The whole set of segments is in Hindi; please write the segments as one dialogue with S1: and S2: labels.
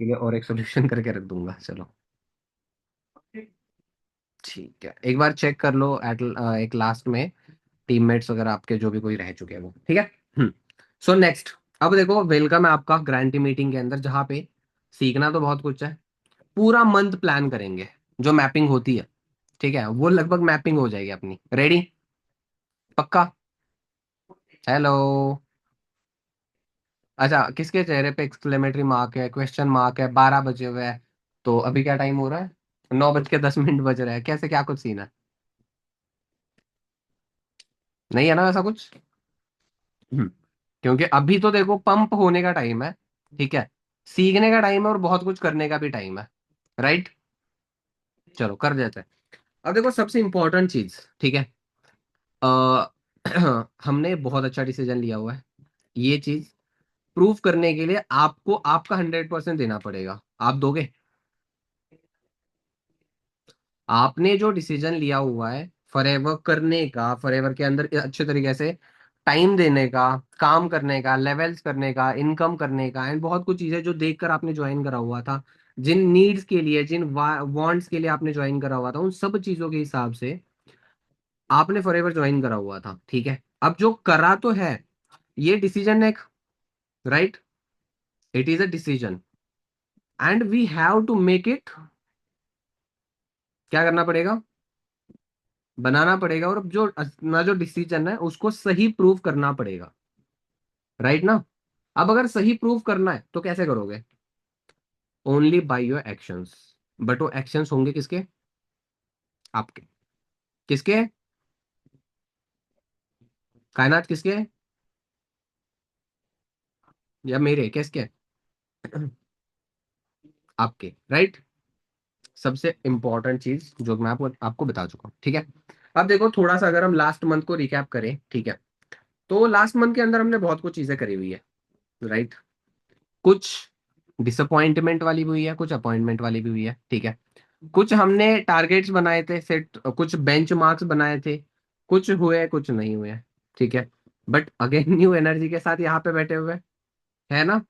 S1: ठीक है, और एक सोल्यूशन करके रख दूंगा। चलो ठीक है, एक बार चेक कर लो एक लास्ट में टीममेट्स वगैरह आपके जो भी कोई रह चुके हैं वो, ठीक है। सो नेक्स्ट, अब देखो वेलकम है आपका ग्रांटी मीटिंग के अंदर, जहाँ पे सीखना तो बहुत कुछ है। पूरा मंथ प्लान करेंगे, जो मैपिंग होती है, ठीक है, वो लगभग मैपिंग हो जाएगी अपनी। रेडी? पक्का? हेलो? अच्छा, किसके चेहरे पे एक्सक्लेमेटरी मार्क है, क्वेश्चन मार्क है? 12 बजे हुए हैं, तो अभी क्या टाइम हो रहा है? 9:10 बज रहे हैं। कैसे, क्या कुछ सीन है? नहीं है ना ऐसा कुछ? हम्म, क्योंकि अभी तो देखो पंप होने का टाइम है, ठीक है, सीखने का टाइम है और बहुत कुछ करने का भी टाइम है। राइट? चलो कर देते हैं। अब देखो सबसे इंपॉर्टेंट चीज, ठीक है, अ, हमने बहुत अच्छा डिसीजन लिया हुआ है। ये चीज प्रूव करने के लिए आपको आपका 100% देना पड़ेगा। आप दोगे? आपने जो डिसीजन लिया हुआ है फॉरएवर करने का, फॉरएवर के अंदर अच्छे तरीके से टाइम देने का, काम करने का, लेवल्स करने का, इनकम करने का, एंड बहुत कुछ चीजें जो देखकर आपने ज्वाइन करा हुआ था, जिन नीड्स के लिए, जिन वांट्स के लिए आपने ज्वाइन करा हुआ था, उन सब चीजों के हिसाब से आपने फॉरएवर ज्वाइन करा हुआ था, ठीक है। अब जो करा तो है, ये डिसीजन है, right? It is a decision and we have to make it. क्या करना पड़ेगा? बनाना पड़ेगा, और जो अपना जो डिसीजन है उसको सही प्रूव करना पड़ेगा। राइट ना? अब अगर सही प्रूव करना है तो कैसे करोगे? Only by your actions. But वो एक्शंस होंगे किसके? आपके। किसके? कायनात किसके? या मेरे, किसके? आपके। राइट? सबसे इंपॉर्टेंट चीज जो मैं आपको आपको बता चुका हूँ, ठीक है। अब देखो थोड़ा सा अगर हम लास्ट मंथ को रिकैप करें, ठीक है, तो लास्ट मंथ के अंदर हमने बहुत कुछ चीजें करी हुई है। राइट? कुछ डिसअपॉइंटमेंट वाली भी हुई है, कुछ अपॉइंटमेंट वाली भी हुई है, ठीक है। कुछ हमने टारगेट्स बनाए थे सेट, कुछ बेंच मार्क्स बनाए थे, कुछ हुए कुछ नहीं हुए, ठीक है। बट अगेन न्यू एनर्जी के साथ यहाँ पे बैठे हुए है ना।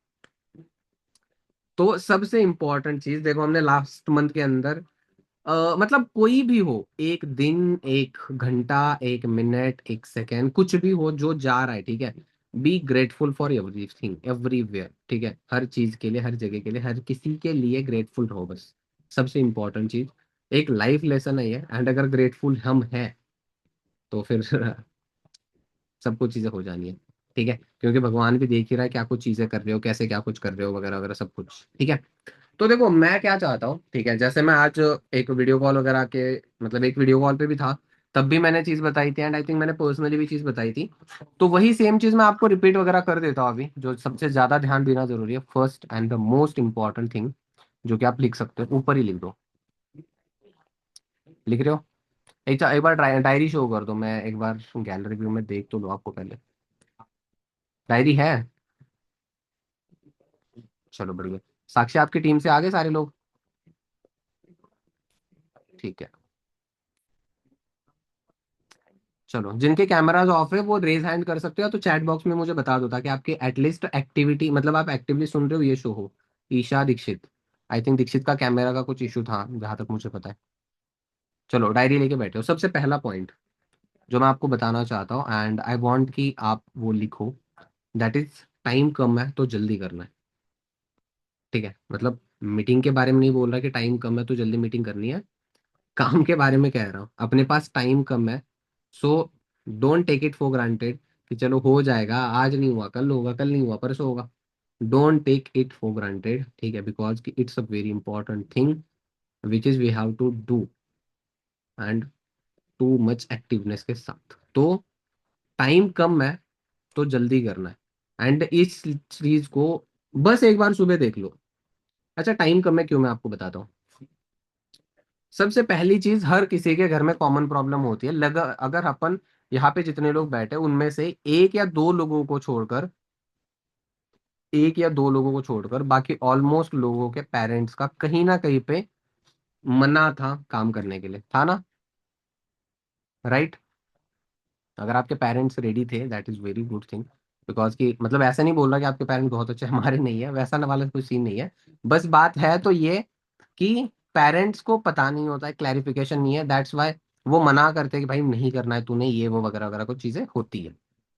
S1: तो सबसे इंपॉर्टेंट चीज देखो, हमने लास्ट मंथ के अंदर मतलब कोई भी हो, एक दिन, एक घंटा, एक मिनट, एक सेकेंड, कुछ भी हो जो जा रहा है, ठीक है, be grateful for everything everywhere, ठीक है, हर चीज के लिए, हर जगह के लिए, हर किसी के लिए ग्रेटफुल रहो बस। सबसे इंपॉर्टेंट चीज, एक लाइफ लेसन है ये, एंड अगर ग्रेटफुल हम हैं तो फिर सब कुछ चीजें हो जानी है, ठीक है, क्योंकि भगवान भी देख ही रहा है क्या कुछ चीजें कर रहे हो, कैसे क्या कुछ कर रहे हो, वगैरह वगैरह सब कुछ, ठीक है। तो देखो मैं क्या चाहता हूँ, ठीक है, जैसे मैं आज एक वीडियो कॉल वगैरह के, मतलब एक वीडियो कॉल पे भी था, तब भी मैंने चीज बताई थी, एंड आई थिंक मैंने पर्सनली भी चीज बताई थी। तो वही सेम चीज मैं आपको रिपीट वगैरह कर देता हूँ अभी, जो सबसे ज्यादा ध्यान देना जरूरी है, first and the most important thing, जो कि आप लिख सकते हो, ऊपर ही लिख दो। लिख रहे हो? एक बार डायरी शो कर दो, मैं एक बार गैलरी व्यू में देख तो लो आपको पहले। डायरी है? चलो बढ़िया। साक्षी, आपकी टीम से आ गए सारे लोग? ठीक है। चलो, जिनके कैमराज ऑफ है वो रेज हैंड कर सकते हो, तो चैट बॉक्स में मुझे बता दो, ताकि आपकी एटलीस्ट एक्टिविटी, मतलब आप एक्टिवली सुन रहे हो, ये शो हो। ईशा दीक्षित, आई थिंक दीक्षित का कैमरा का कुछ इशू था जहां तक मुझे पता है। चलो डायरी लेके बैठे हो। सबसे पहला पॉइंट जो मैं आपको बताना चाहता हूँ, एंड आई वांट कि आप वो लिखो, दैट इज टाइम कम है तो जल्दी करना है, ठीक है। मतलब मीटिंग के बारे में नहीं बोल रहा कि टाइम कम है तो जल्दी मीटिंग करनी है, काम के बारे में कह रहा हूँ। अपने पास टाइम कम है, so don't take it for granted कि चलो हो जाएगा, आज नहीं हुआ कल होगा, कल नहीं हुआ परसों होगा। Don't take it for granted, ठीक है, because it's a very important thing which is we have to do, and too much activeness के साथ। तो टाइम कम है तो जल्दी करना है, एंड इस चीज को बस एक बार सुबह देख लो। अच्छा, टाइम कम है क्यों, मैं आपको बताता हूँ। सबसे पहली चीज, हर किसी के घर में कॉमन प्रॉब्लम होती है, अगर अपन यहाँ पे जितने लोग बैठे उनमें से एक या दो लोगों को छोड़कर बाकी ऑलमोस्ट लोगों के पेरेंट्स का कहीं ना कहीं पे मना था काम करने के लिए, था ना? राइट? अगर आपके पेरेंट्स रेडी थे, that is very good thing. Because कि मतलब ऐसा नहीं बोल रहा कि आपके पेरेंट्स बहुत अच्छे हमारे नहीं है, वैसा ना वाला कोई सीन नहीं है। बस बात है तो ये कि पेरेंट्स को पता नहीं होता है, क्लैरिफिकेशन नहीं है, दैट्स वाई वो मना करते हैं कि भाई नहीं करना है तूने ये वो वगैरह वगैरह, कुछ चीजें होती है।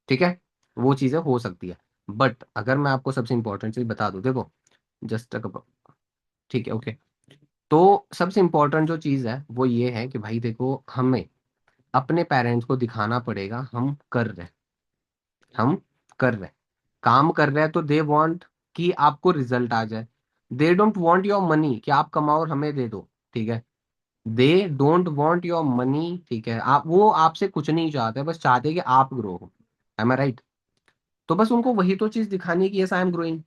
S1: ठीक है, वो चीजें हो सकती है। बट अगर मैं आपको सबसे इंपॉर्टेंट चीज बता दूं, देखो, जस्ट ठीक है, ओके। तो सबसे इंपॉर्टेंट जो चीज है वो ये है कि भाई देखो, हमें अपने पेरेंट्स को दिखाना पड़ेगा हम कर रहे हैं, हम कर रहे हैं, काम कर रहे हैं। तो दे वांट कि आपको रिजल्ट आ जाए। They don't want your money कि आप कमाओ और हमें दे दो। ठीक है, they don't want your money. ठीक है, आप वो आपसे कुछ नहीं चाहते, बस चाहते हैं कि आप ग्रो हो। एम आई राइट? तो बस उनको वही तो चीज दिखानी है कि yes I am growing.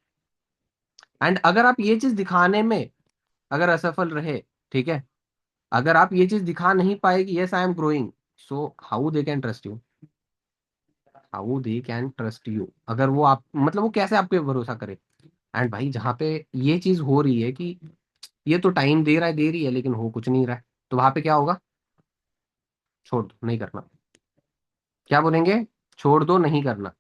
S1: And अगर आप ये चीज दिखाने में अगर असफल रहे, ठीक है, अगर आप ये चीज दिखा नहीं पाए कि yes I am growing, so how they can trust you? How they can trust you? अगर वो आप मतलब वो कैसे आप पे भरोसा करे? एंड भाई जहाँ पे ये चीज हो रही है कि ये तो टाइम दे रहा है, दे रही है, लेकिन हो कुछ नहीं रहा है, तो वहां पे क्या होगा? छोड़ दो, नहीं करना। क्या बोलेंगे? छोड़ दो, नहीं करना।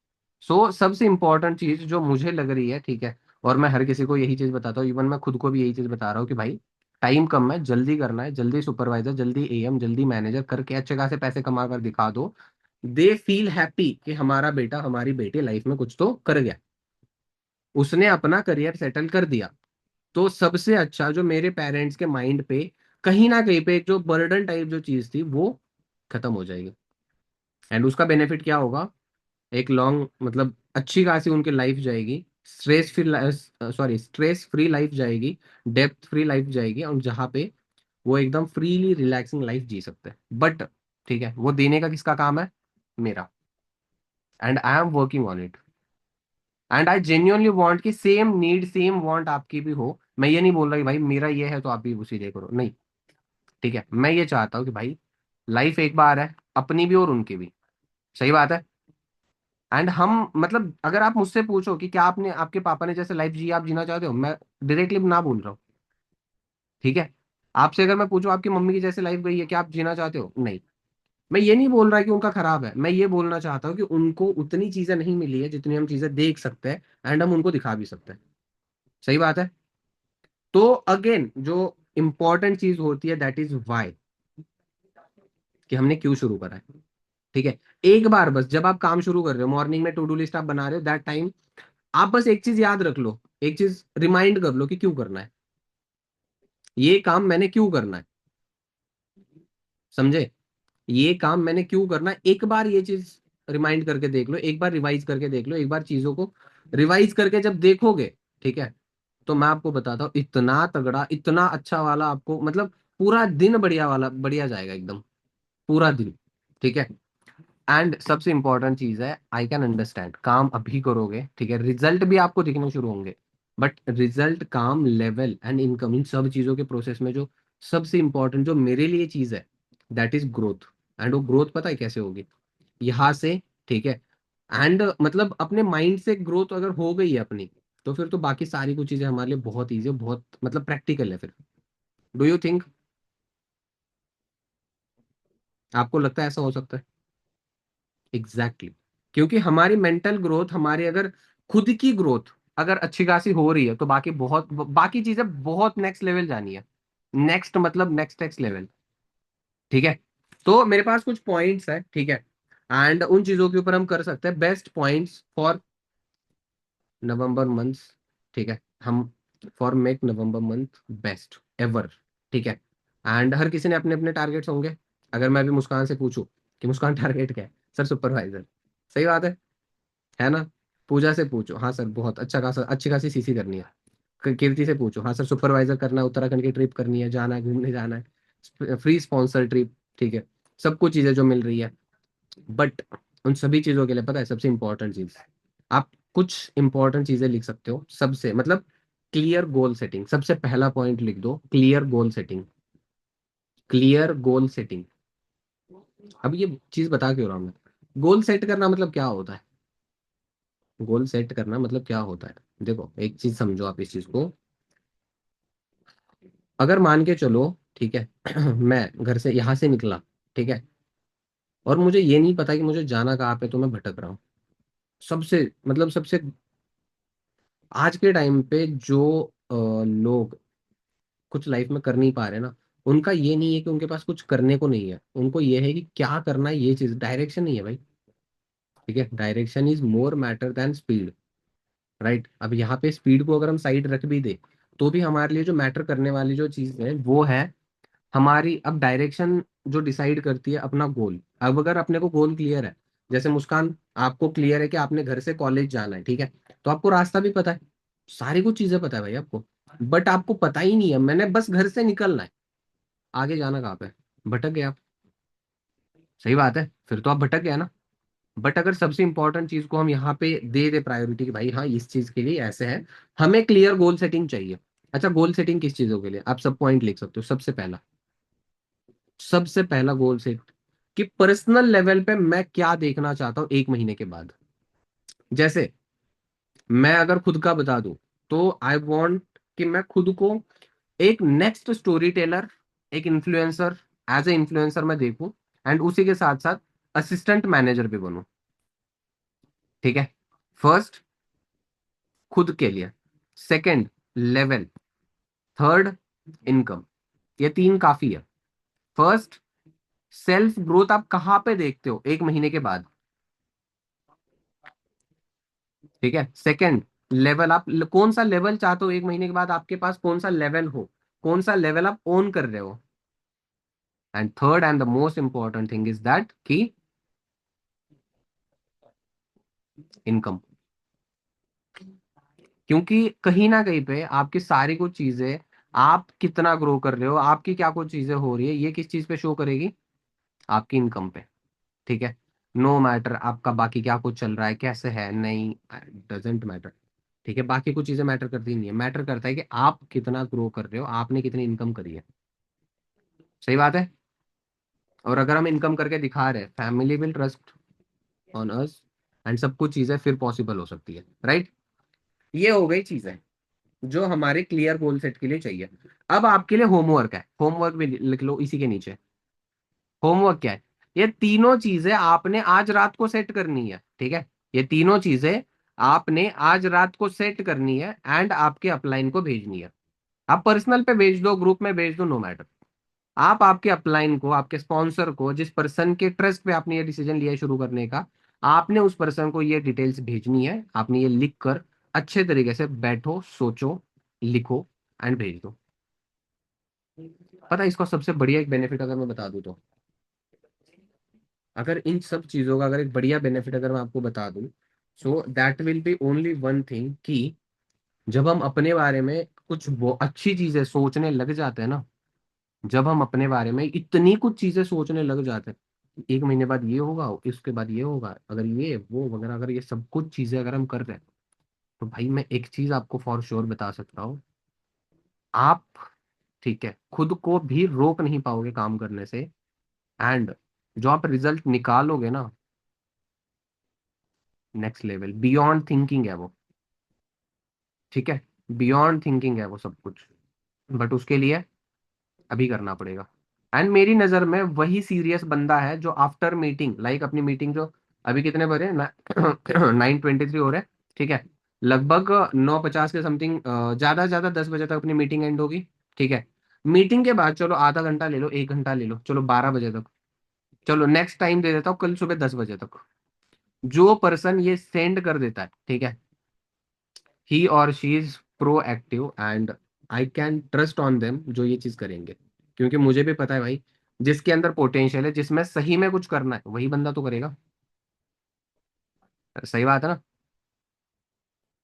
S1: सो सबसे इंपॉर्टेंट चीज जो मुझे लग रही है, ठीक है, और मैं हर किसी को यही चीज बताता हूँ, इवन मैं खुद को भी यही चीज बता रहा हूँ कि भाई टाइम कम है, जल्दी करना है, जल्दी सुपरवाइजर, जल्दी एएम, जल्दी मैनेजर करके अच्छे खासे पैसे कमा कर दिखा दो। दे फील हैप्पी कि हमारा बेटा हमारी बेटी लाइफ में कुछ तो कर गया, उसने अपना करियर सेटल कर दिया। तो सबसे अच्छा जो मेरे पेरेंट्स के माइंड पे कहीं ना कहीं पे एक जो बर्डन टाइप जो चीज थी वो खत्म हो जाएगी। एंड उसका बेनिफिट क्या होगा? एक लॉन्ग मतलब अच्छी खासी उनकी लाइफ जाएगी, stress free, sorry stress free life जाएगी, डेप्थ फ्री लाइफ जाएगी, और जहाँ पे वो एकदम फ्रीली रिलैक्सिंग लाइफ जी सकते हैं। बट ठीक है, वो देने का किसका काम है? मेरा। And I am working on it. And I genuinely want कि सेम नीड सेम वांट आपकी भी हो। मैं ये नहीं बोल रहा कि भाई मेरा ये है तो आप भी उसी लिए करो, नहीं। ठीक है, मैं ये चाहता हूँ कि भाई लाइफ एक बार है, अपनी भी और उनकी भी। सही बात है। एंड हम मतलब अगर आप मुझसे पूछो कि क्या आपने आपके पापा ने जैसे लाइफ जी आप जीना चाहते हो, मैं डायरेक्टली ना बोल रहा हूँ। ठीक है, आपसे अगर मैं पूछूं आपकी मम्मी की जैसे लाइफ गई है, क्या आप जीना चाहते हो? नहीं। मैं ये नहीं बोल रहा कि उनका खराब है, मैं ये बोलना चाहता हूँ कि उनको उतनी चीजें नहीं मिली है जितनी हम चीजें देख सकते हैं, एंड हम उनको दिखा भी सकते हैं। सही बात है। तो अगेन जो इंपॉर्टेंट चीज होती है दैट इज वाई, कि हमने क्यों शुरू करा है। ठीक है, एक बार बस जब आप काम शुरू कर रहे हो, मॉर्निंग में टू डू लिस्ट आप बना रहे हो, दैट टाइम आप बस एक चीज याद रख लो, एक चीज रिमाइंड कर लो कि क्यों करना है, ये काम मैंने क्यों करना है। समझे? ये काम मैंने क्यों करना है, एक बार ये चीज रिमाइंड करके देख लो, एक बार रिवाइज करके देख लो, एक बार चीजों को रिवाइज करके जब देखोगे, ठीक है, तो मैं आपको बताता हूँ इतना तगड़ा, इतना अच्छा वाला आपको मतलब पूरा दिन बढ़िया वाला बढ़िया जाएगा एकदम, पूरा दिन। ठीक है। एंड सबसे इंपॉर्टेंट चीज है, आई कैन अंडरस्टैंड काम अभी करोगे, ठीक है, रिजल्ट भी आपको दिखने शुरू होंगे, बट रिजल्ट, काम लेवल एंड इनकम, इन सब चीजों के प्रोसेस में जो सबसे इंपॉर्टेंट जो मेरे लिए चीज है दैट इज ग्रोथ। एंड वो ग्रोथ पता है कैसे होगी? यहाँ से। ठीक है। एंड मतलब अपने माइंड से ग्रोथ अगर हो गई है अपनी, तो फिर तो बाकी सारी कुछ चीजें हमारे लिए बहुत ईजी, बहुत मतलब प्रैक्टिकल है फिर। Do you think? आपको लगता है ऐसा हो सकता है? Exactly exactly. क्योंकि हमारी मेंटल ग्रोथ, हमारी अगर खुद की ग्रोथ अगर अच्छी खासी हो रही है, तो बाकी बहुत बाकी चीजें बहुत नेक्स्ट लेवल जानी है। नेक्स्ट मतलब नेक्स्ट नेक्स्ट लेवल। ठीक है। तो मेरे पास कुछ पॉइंट्स है, ठीक है, एंड उन चीजों के ऊपर हम कर सकते हैं best points for November month. ठीक है, हम for make November month best ever. ठीक है। एंड हर किसी ने अपने अपने टारगेट्स होंगे। अगर मैं भी मुस्कान से पूछूं कि मुस्कान टारगेट क्या है? Sir supervisor. सही बात है ना? पूजा से पूछो, हाँ सर बहुत अच्छा खासा अच्छी खासी सीसी करनी है। कीर्ति से पूछो, हाँ सर सुपरवाइजर करना है, उत्तराखंड की ट्रिप करनी है, जाना है, घूमने जाना है, फ्री स्पॉन्सर ट्रिप। ठीक है, सब कुछ चीजें जो मिल रही है। बट उन सभी चीजों के लिए पता है सबसे इंपॉर्टेंट चीज, आप कुछ इंपॉर्टेंट चीजें लिख सकते हो सबसे मतलब क्लियर गोल सेटिंग। सबसे पहला पॉइंट लिख दो, clear goal setting. Clear goal setting. अब ये चीज बता क्यों रहा हूं मैं? गोल सेट करना मतलब क्या होता है? गोल सेट करना मतलब क्या होता है? देखो एक चीज समझो आप इस चीज को। अगर मान के चलो, ठीक है, मैं घर से यहाँ से निकला, ठीक है, और मुझे ये नहीं पता कि मुझे जाना कहाँ पे, तो मैं भटक रहा हूँ। सबसे मतलब सबसे आज के टाइम पे जो लोग कुछ लाइफ में कर नहीं पा रहे ना, उनका ये नहीं है कि उनके पास कुछ करने को नहीं है, उनको ये है कि क्या करना है, ये चीज डायरेक्शन नहीं है भाई। ठीक है, direction is more matter than speed. Right, अब यहाँ पे स्पीड को अगर हम साइड रख भी दे, तो भी हमारे लिए जो मैटर करने वाली जो चीज है वो है हमारी अब डायरेक्शन, जो डिसाइड करती है अपना गोल। अब अगर अपने को गोल क्लियर है, जैसे मुस्कान, आपको क्लियर है कि आपने घर से कॉलेज जाना है, ठीक है, तो आपको रास्ता भी पता है, सारी कुछ चीजें पता है भाई आपको। बट आपको पता ही नहीं है, मैंने बस घर से निकलना है, आगे जाना कहाँ पे, भटक गए आप। सही बात है, फिर तो आप भटक गए ना। बट अगर सबसे इंपॉर्टेंट चीज को हम यहाँ पे दे दे प्रायोरिटी कि भाई हाँ इस चीज के लिए ऐसे है, हमें क्लियर गोल सेटिंग चाहिए। अच्छा, गोल सेटिंग किस चीजों के लिए, आप सब पॉइंट लिख सकते हो। सबसे पहला गोल सेट कि पर्सनल लेवल पे मैं क्या देखना चाहता हूँ 1 महीने के बाद। जैसे मैं अगर खुद का बता दूं, तो आई वांट कि मैं खुद को एक नेक्स्ट स्टोरी टेलर, एक इन्फ्लुएंसर, एज ए इन्फ्लुएंसर मैं देखूं, एंड उसी के साथ साथ असिस्टेंट मैनेजर भी बनूं। ठीक है, फर्स्ट खुद के लिए, सेकंड लेवल, थर्ड इनकम। ये तीन काफी है। फर्स्ट, सेल्फ ग्रोथ आप कहाँ पे देखते हो 1 महीने के बाद। ठीक है, सेकंड लेवल, आप कौन सा लेवल चाहते हो 1 महीने के बाद, आपके पास कौन सा लेवल हो, कौन सा लेवल आप ओन कर रहे हो। And third and the most important thing is that कि इनकम। क्योंकि कहीं ना कहीं पे आपकी सारी कुछ चीजें, आप कितना ग्रो कर रहे हो, आपकी क्या कुछ चीजें हो रही है, ये किस चीज पे शो करेगी, आपकी इनकम पे। ठीक है, नो मैटर आपका बाकी क्या कुछ चल रहा है, कैसे है, नहीं, डजेंट मैटर। ठीक है, बाकी कुछ चीजें मैटर करती नहीं है, मैटर करता है कि आप कितना ग्रो कर रहे हो, आपने कितनी इनकम करी है। सही बात है। और अगर हम इनकम करके दिखा रहे हैं, family will trust on us, and सब कुछ चीजें फिर पॉसिबल हो सकती है। राइट, ये हो गई चीजें जो हमारे क्लियर गोल सेट के लिए चाहिए। अब आपके लिए होमवर्क है, होमवर्क भी लिख लो इसी के नीचे। होमवर्क क्या है, ये तीनों चीजें आपने आज रात को सेट करनी है। ठीक है, ये तीनों चीजें आपने आज रात को सेट करनी है, एंड आपके अपलाइन को भेजनी है। आप पर्सनल पे भेज दो, ग्रुप में भेज दो, नो मैटर। आप आपके अपलाइन को, आपके स्पॉन्सर को, जिस पर्सन के ट्रस्ट पे आपने ये डिसीजन लिया है शुरू करने का, आपने उस पर्सन को ये डिटेल्स भेजनी है। आपने ये लिख कर अच्छे तरीके से बैठो, सोचो, लिखो, एंड भेज दो। पता है इसका सबसे बढ़िया एक बेनिफिट अगर मैं बता दूं तो, अगर इन सब चीजों का अगर एक बढ़िया बेनिफिट अगर मैं आपको बता दूं, so that will be only one thing कि जब हम अपने बारे में कुछ वो अच्छी चीजें सोचने लग जाते हैं ना, जब हम अपने बारे में इतनी कुछ चीजें सोचने लग जाते हैं, 1 महीने बाद ये होगा, इसके बाद ये होगा, अगर ये वो वगैरह, अगर ये सब कुछ चीजें अगर हम कर रहे हैं, तो भाई मैं एक चीज आपको फॉर श्योर बता सकता हूँ, आप, ठीक है, खुद को भी रोक नहीं पाओगे काम करने से। एंड जो आप रिजल्ट निकालोगे ना, नेक्स्ट लेवल, बियॉन्ड थिंकिंग है वो। ठीक है, बियॉन्ड थिंकिंग है वो सब कुछ। बट उसके लिए अभी करना पड़ेगा। एंड मेरी नजर में वही सीरियस बंदा है जो आफ्टर मीटिंग, लाइक अपनी मीटिंग जो अभी कितने बजे 9:23 हो रहे हैं, ठीक है, लगभग 9:50 के समथिंग, ज्यादा से ज्यादा 10 बजे तक अपनी मीटिंग एंड होगी। ठीक है, मीटिंग के बाद चलो आधा घंटा ले लो, 1 घंटा ले लो, चलो 12 बजे तक, चलो नेक्स्ट टाइम दे देता हूँ कल सुबह 10 बजे तक। जो पर्सन ये सेंड कर देता है, ठीक है, ही और she is proactive, and I can trust on them जो ये चीज करेंगे। क्योंकि मुझे भी पता है भाई, जिसके अंदर पोटेंशियल है, जिसमें सही में कुछ करना है, वही बंदा तो करेगा। सही बात है ना।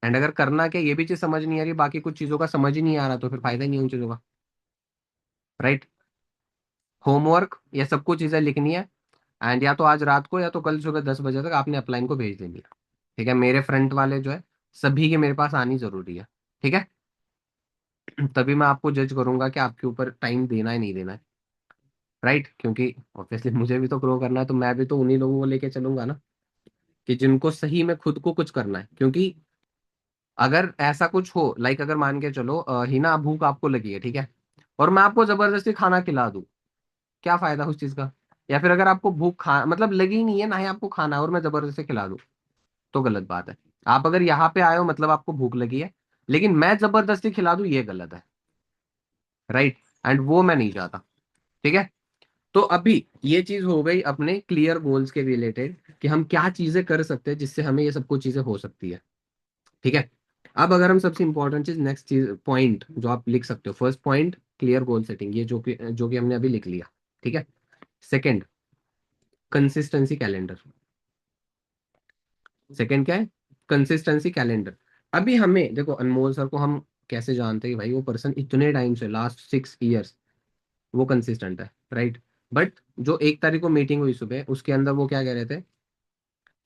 S1: एंड अगर करना क्या, ये भी चीज समझ नहीं आ रही, बाकी कुछ चीजों का समझ ही नहीं आ रहा, तो फिर फायदा ही नहीं है उन चीजों का। राइट, होमवर्क, ये सब कुछ चीजें लिखनी है, एंड या तो आज रात को या तो कल सुबह 10 बजे तक आपने अपलाइन को भेज देनी है। ठीक है, मेरे फ्रंट वाले जो है, सभी के मेरे पास आनी जरूरी है। ठीक है, तभी मैं आपको जज करूंगा कि आपके ऊपर टाइम देना है नहीं देना है। राइट, क्योंकि ऑब्वियसली मुझे भी तो ग्रो करना है, तो मैं भी तो उन्हीं लोगों को लेके चलूंगा ना, कि जिनको सही में खुद को कुछ करना है। क्योंकि अगर ऐसा कुछ हो, लाइक अगर मान के चलो हिना भूख आपको लगी है, ठीक है, और मैं आपको जबरदस्ती खाना खिला दूं, क्या फायदा उस चीज का। या फिर अगर आपको भूख खा मतलब लगी ही नहीं है ना ही आपको खाना, और मैं जबरदस्ती खिला दूं, तो गलत बात है। आप अगर यहाँ पे आए हो मतलब आपको भूख लगी है, लेकिन मैं जबरदस्ती खिला दूं ये गलत है। राइट। एंड वो मैं नहीं चाहता। ठीक है। तो अभी ये चीज हो गई अपने क्लियर गोल्स के रिलेटेड कि हम क्या चीजें कर सकते हैं जिससे हमें ये सब कुछ चीजें हो सकती है। ठीक है। अब अगर हम सबसे इंपॉर्टेंट चीज नेक्स्ट चीज पॉइंट जो आप लिख सकते हो, first point clear goal setting, ये जो कि हमने अभी लिख लिया। ठीक है। Second, consistency calendar. सेकंड क्या है? Consistency calendar. अभी हमें देखो, अनमोल सर को हम कैसे जानते हैं कि भाई वो पर्सन इतने टाइम से लास्ट 6 इयर्स वो कंसिस्टेंट है। राइट। बट जो 1 तारीख को मीटिंग हुई सुबह, उसके अंदर वो क्या कह रहे थे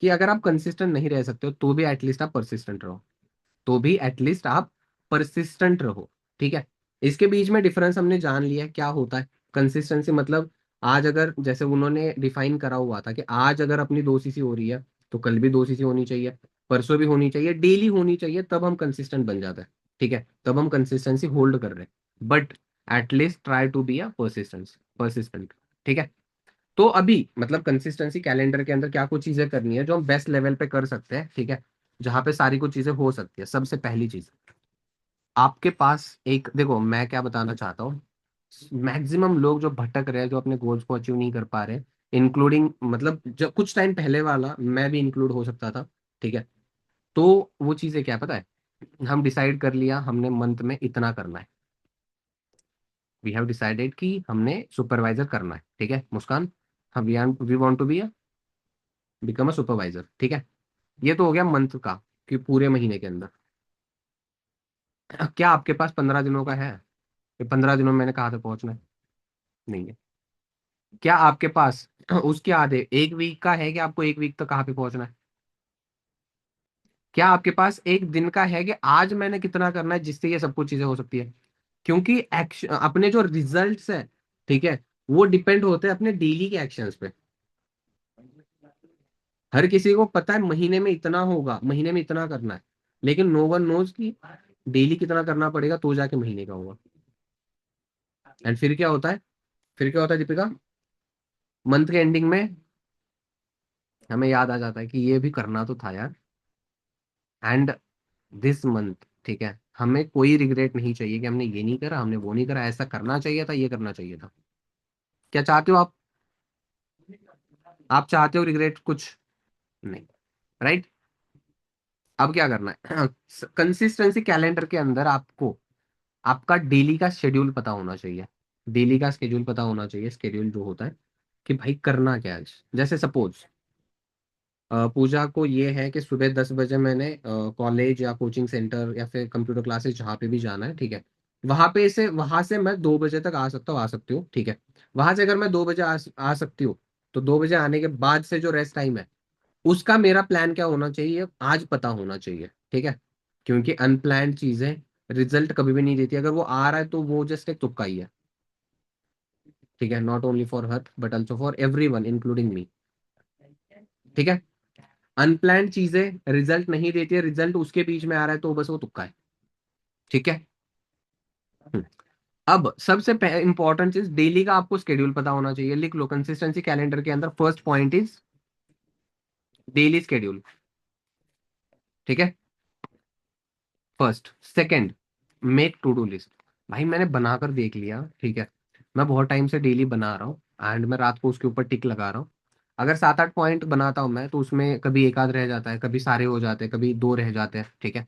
S1: कि अगर आप कंसिस्टेंट नहीं रह सकते हो तो भी एटलीस्ट आप परसिस्टेंट रहो। तो भी एटलीस्ट आप परसिस्टेंट रहो। ठीक है। इसके बीच में डिफरेंस हमने जान लिया है क्या होता है। कंसिस्टेंसी मतलब आज अगर जैसे उन्होंने डिफाइन करा हुआ था कि आज अगर अपनी 2 सीसी हो रही है तो कल भी 2 सीसी होनी चाहिए, परसों भी होनी चाहिए, डेली होनी चाहिए, तब हम कंसिस्टेंट बन जाते हैं। ठीक है, तब हम कंसिस्टेंसी होल्ड कर रहे हैं। But at least try to be a persistence persistent. ठीक है। तो अभी मतलब कंसिस्टेंसी कैलेंडर के अंदर क्या कुछ चीजें करनी है जो हम बेस्ट लेवल पे कर सकते हैं। ठीक है। जहां पे सारी कुछ चीजें हो सकती है। सबसे पहली चीज, आपके पास एक देखो मैं क्या बताना चाहता हूँ, मैक्सिमम लोग जो भटक रहे हैं, जो अपने गोल्स को अचीव नहीं कर पा रहे, इंक्लूडिंग मतलब जब कुछ टाइम पहले वाला मैं भी इंक्लूड हो सकता था। ठीक है। तो वो चीजें क्या है पता है, हम डिसाइड कर लिया हमने मंथ में इतना करना है। वी हैव डिसाइडेड कि हमने सुपरवाइजर करना है। ठीक है मुस्कान, हम we want to be become a supervisor. ठीक है। ये तो हो गया मंथ का, कि पूरे महीने के अंदर। क्या आपके पास 15 दिनों का है कि 15 दिनों में मैंने कहा था पहुंचना है? नहीं है। क्या आपके पास उसके आधे 1 वीक का है कि आपको 1 वीक तक कहाँ पे पहुंचना है? क्या आपके पास एक दिन का है कि आज मैंने कितना करना है जिससे ये सब कुछ चीजें हो सकती है? क्योंकि एक्शन अपने जो रिजल्ट्स है, ठीक है, वो डिपेंड होते हैं अपने डेली के एक्शंस पे। हर किसी को पता है महीने में इतना होगा, महीने में इतना करना है, लेकिन नो वन नोज कि डेली कितना करना पड़ेगा तो जाके महीने का होगा। एंड फिर क्या होता है? फिर क्या होता है दीपिका? मंथ के एंडिंग में हमें याद आ जाता है कि ये भी करना तो था यार। एंड दिस मंथ, ठीक है, हमें कोई रिग्रेट नहीं चाहिए कि हमने ये नहीं करा, हमने वो नहीं करा, ऐसा करना चाहिए था, ये करना चाहिए था। क्या चाहते हो आप चाहते हो रिग्रेट कुछ? नहीं। राइट। अब क्या करना है? कंसिस्टेंसी कैलेंडर के अंदर आपको आपका डेली का शेड्यूल पता होना चाहिए। डेली का शेड्यूल पता होना चाहिए, शेड्यूल जो होता है कि भाई करना क्या है आज। जैसे सपोज पूजा को ये है कि सुबह 10 बजे मैंने कॉलेज या कोचिंग सेंटर या फिर कंप्यूटर क्लासेस जहाँ पे भी जाना है। ठीक है। वहां से मैं 2 बजे तक आ सकता हूँ, आ सकती हूँ। ठीक है। वहां से अगर मैं 2 बजे आ सकती हूँ, तो 2 बजे आने के बाद से जो रेस्ट टाइम है उसका मेरा प्लान क्या होना चाहिए आज पता होना चाहिए। ठीक है। क्योंकि अनप्लान्ड चीजें रिजल्ट कभी भी नहीं देती। अगर वो आ रहा है तो वो जस्ट एक तुक्का ही है। ठीक है। Not only for her but also for every one including me. ठीक है। अनप्लान्ड चीजें रिजल्ट नहीं देती है, रिजल्ट उसके बीच में आ रहा है तो बस वो तुक्का है। ठीक है। हम्म। अब सबसे इंपॉर्टेंट चीज, डेली का आपको स्केड्यूल पता होना चाहिए। लिख लो कंसिस्टेंसी कैलेंडर के अंदर first point is daily schedule. ठीक है। First. Second, make to do list. भाई मैंने बनाकर देख लिया, ठीक है, मैं बहुत टाइम से डेली बना रहा हूँ एंड मैं रात को उसके ऊपर टिक लगा रहा हूँ। अगर 7-8 पॉइंट बनाता हूँ मैं तो उसमें कभी एक आध रह जाता है, कभी सारे हो जाते हैं, कभी दो रह जाते हैं। ठीक है।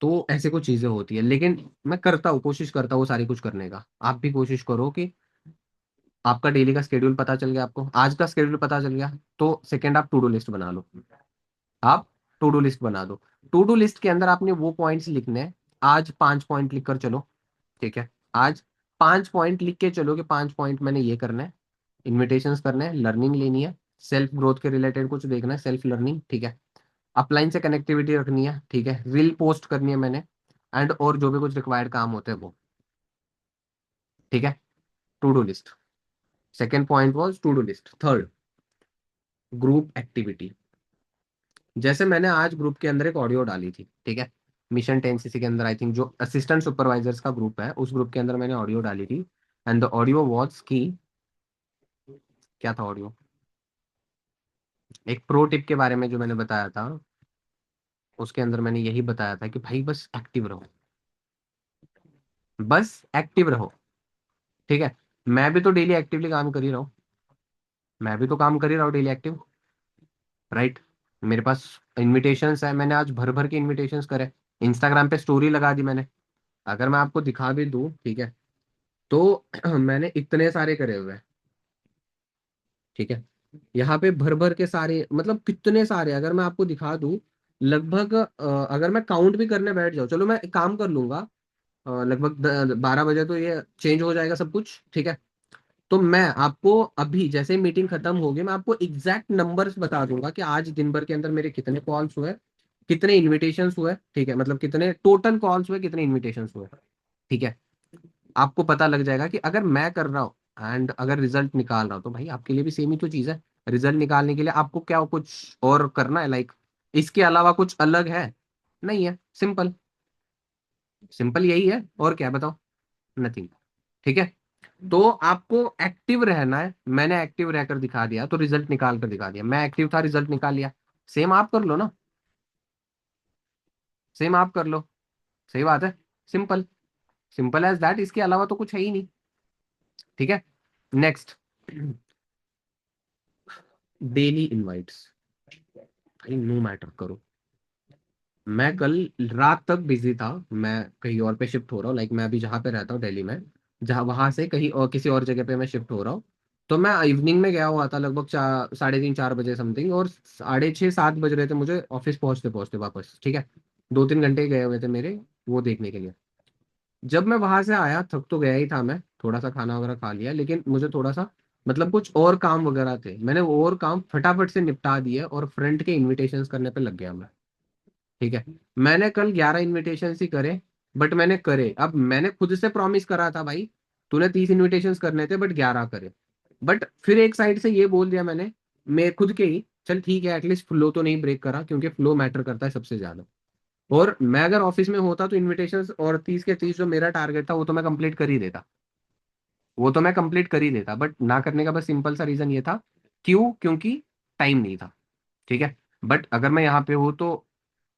S1: तो ऐसे कुछ चीजें होती है, लेकिन मैं करता हूँ, कोशिश करता हूँ वो सारी कुछ करने का। आप भी कोशिश करो कि आपका डेली का स्केड्यूल पता चल गया, आपको आज का स्केड्यूल पता चल गया, तो सेकंड आप टू डू लिस्ट बना लो। आप टू डू लिस्ट बना दो। टू डू लिस्ट के अंदर आपने वो पॉइंट्स लिखने हैं। आज 5 पॉइंट लिख कर चलो। ठीक है। आज 5 पॉइंट लिख के चलो कि 5 पॉइंट मैंने ये करना है, इन्विटेशंस करने हैं, लर्निंग लेनी है, सेल्फ ग्रोथ के रिलेटेड कुछ देखना है, सेल्फ लर्निंग। ठीक है। अपलाइन से कनेक्टिविटी रखनी है। ठीक है। रील पोस्ट करनी है मैंने, एंड और जो भी कुछ रिक्वायर्ड काम होते हैं वो। ठीक है। To do list. Second point was to do list. Third, group activity. जैसे मैंने आज ग्रुप के अंदर एक ऑडियो डाली थी। ठीक है। मिशन 10 सीसी के अंदर आई थिंक जो असिस्टेंट सुपरवाइजर्स का ग्रुप है उस ग्रुप के अंदर मैंने ऑडियो डाली थी। एंड द ऑडियो वॉज की, क्या था ऑडियो? एक प्रो टिप के बारे में जो मैंने बताया था उसके अंदर मैंने यही बताया था कि भाई बस एक्टिव रहो, बस एक्टिव रहो। ठीक है, मैं भी तो डेली एक्टिवली काम कर ही रहा हूँ, मैं भी तो काम कर ही रहा हूँ डेली एक्टिव, राइट। मेरे पास इनविटेशंस है, मैंने आज भर भर के इनविटेशंस करे, इंस्टाग्राम पे स्टोरी लगा दी मैंने। अगर मैं आपको दिखा भी दूं, ठीक है, तो मैंने इतने सारे करे हुए हैं। ठीक है, यहाँ पे भर भर के सारे, मतलब कितने सारे, अगर मैं आपको दिखा दूं, लगभग अगर मैं काउंट भी करने बैठ जाऊं, चलो मैं एक काम कर लूंगा, लगभग 12 बजे तो ये चेंज हो जाएगा सब कुछ, ठीक है। तो मैं आपको अभी जैसे मीटिंग खत्म होगी, मैं आपको एग्जैक्ट नंबर्स बता दूंगा कि आज दिन भर के अंदर मेरे कितने कॉल्स हुए, कितने इनविटेशंस हुए, ठीक है, मतलब कितने टोटल कॉल्स हुए, कितने इनविटेशंस हुए। ठीक है, आपको पता लग जाएगा कि अगर मैं कर रहा हूँ एंड अगर रिजल्ट निकाल रहा हूँ, तो भाई आपके लिए भी सेम ही तो चीज है। रिजल्ट निकालने के लिए आपको क्या कुछ और करना है, लाइक इसके अलावा कुछ अलग है? नहीं है, सिंपल, सिंपल यही है, और क्या है बताओ? नथिंग। ठीक है, तो आपको एक्टिव रहना है, मैंने एक्टिव रहकर दिखा दिया तो रिजल्ट निकाल कर दिखा दिया, मैं एक्टिव था रिजल्ट निकाल लिया। सेम आप कर लो ना, सेम आप कर लो, सही बात है, सिंपल, सिंपल एज दैट, इसके अलावा तो कुछ है ही नहीं। ठीक है, नेक्स्ट, डेली इनवाइट्स, भाई नो मैटर करो। मैं कल रात तक बिजी था, मैं कहीं और पे शिफ्ट हो रहा हूँ, लाइक मैं अभी जहाँ पे रहता हूँ दिल्ली में, जहाँ वहां से कहीं और किसी और जगह पे मैं शिफ्ट हो रहा हूँ। तो मैं इवनिंग में गया हुआ था, लगभग 3:30 4 बजे समथिंग, और 6:30 7 बज रहे थे मुझे ऑफिस पहुंचते पहुंचते वापस। ठीक है, 2 3 घंटे गए हुए थे मेरे वो देखने के लिए। जब मैं वहां से आया, थक तो गया ही था मैं, थोड़ा सा खाना वगैरह खा लिया, लेकिन मुझे थोड़ा सा मतलब कुछ और काम वगैरह थे, मैंने वो और काम फटाफट से निपटा दिए और फ्रेंड के इनविटेशंस करने पे लग गया मैं। ठीक है, मैंने कल 11 इनविटेशन ही करे, बट मैंने करे, अब मैंने खुद से प्रॉमिस करा था भाई, तूने 30 इनविटेशन करने थे बट 11 करे। बट फिर एक साइड से ये बोल दिया मैंने, मैं खुद के ही, चल ठीक है, एटलीस्ट फ्लो तो नहीं ब्रेक करा, क्योंकि फ्लो मैटर करता है सबसे ज्यादा। और मैं अगर ऑफिस में होता तो इनविटेशन और 30 के 30 जो मेरा टारगेट था वो तो मैं कंप्लीट कर ही देता, वो तो मैं कंप्लीट कर ही देता, बट ना करने का बस सिंपल सा रीजन ये था, क्यों? क्योंकि टाइम नहीं था। ठीक है, बट अगर मैं यहाँ पे हूँ तो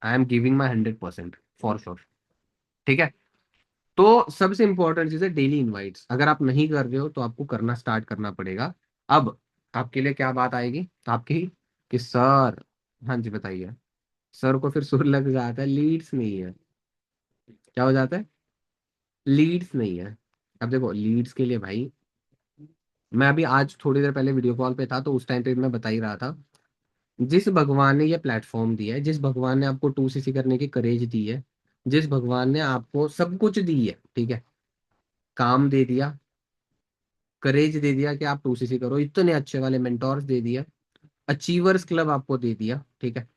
S1: I am giving my 100% for sure. ठीक है, तो सबसे इंपॉर्टेंट चीज है डेली इनवाइट्स, अगर आप नहीं कर रहे हो तो आपको करना स्टार्ट करना पड़ेगा। अब आपके लिए क्या बात आएगी आपकी, कि सर, हाँ जी बताइए, सर को फिर सुर लग जाता है, लीड्स नहीं है, क्या हो जाता है? लीड्स नहीं है। अब देखो लीड्स के लिए भाई, मैं अभी आज थोड़ी देर पहले वीडियो कॉल पे था, तो उस टाइम पे मैं बता ही रहा था, जिस भगवान ने ये प्लेटफॉर्म दिया है, जिस भगवान ने आपको 2CC करने की करेज दी है, जिस भगवान ने आपको सब कुछ दी है, ठीक है, काम दे दिया, करेज दे दिया कि आप 2CC करो, इतने अच्छे वाले मेंटोर्स दे दिया, अचीवर्स क्लब आपको दे दिया, ठीक है,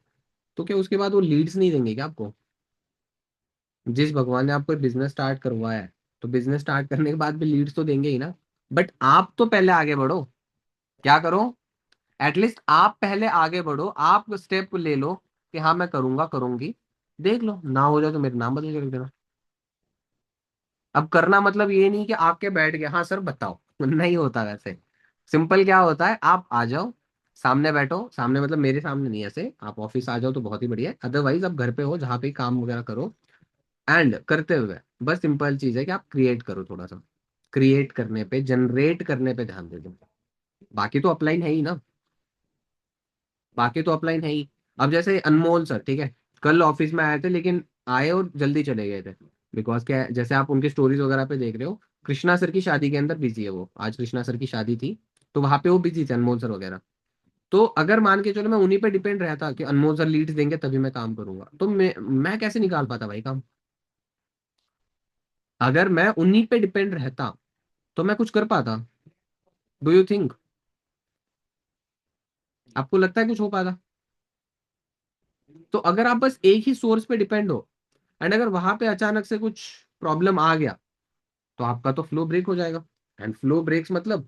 S1: तो क्या उसके बाद वो लीड्स नहीं देंगे क्या आपको? जिस भगवान ने आपको बिजनेस स्टार्ट करवाया है, तो बिजनेस स्टार्ट करने के बाद भी लीड्स तो देंगे ही ना। बट आप तो पहले आगे बढ़ो, क्या करो? एटलीस्ट आप पहले आगे बढ़ो, आप स्टेप ले लो कि हाँ मैं करूंगा करूंगी, देख लो ना हो जाए तो मेरे नाम बदल के रख देना। अब करना मतलब ये नहीं कि आके बैठ गए, हाँ सर बताओ, नहीं होता वैसे। सिंपल क्या होता है, आप आ जाओ, सामने बैठो, सामने मतलब मेरे सामने नहीं, ऐसे आप ऑफिस आ जाओ तो बहुत ही बढ़िया है, अदरवाइज आप घर पे हो जहाँ पे काम वगैरह करो, एंड करते हुए बस सिंपल चीज है कि आप क्रिएट करो थोड़ा सा, क्रिएट करने पे, जनरेट करने पे ध्यान दे दो, बाकी तो अपलाइन है ही ना, बाकी तो अपलाइन है ही। अब जैसे अनमोल सर, ठीक है, कल ऑफिस में आए थे, लेकिन आए और जल्दी चले गए थे, बिकॉज क्या है, जैसे आप उनकी स्टोरीज वगैरह पे देख रहे हो, कृष्णा सर की शादी के अंदर बिजी है वो, आज कृष्णा सर की शादी थी, तो वहां पे वो बिजी थे अनमोल सर वगैरह। तो अगर मान के चलो मैं उन्हीं पे डिपेंड रहता कि अनमोल सर लीड्स देंगे तभी मैं काम करूंगा, तो मैं कैसे निकाल पाता भाई काम? अगर मैं उन्हीं पे डिपेंड रहता तो मैं कुछ कर पाता? डू यू थिंक, आपको लगता है कुछ हो पाता? तो अगर आप बस एक ही सोर्स पे डिपेंड हो, एंड अगर वहां पे अचानक से कुछ प्रॉब्लम आ गया, तो आपका तो फ्लो ब्रेक हो जाएगा, एंड फ्लो ब्रेक्स मतलब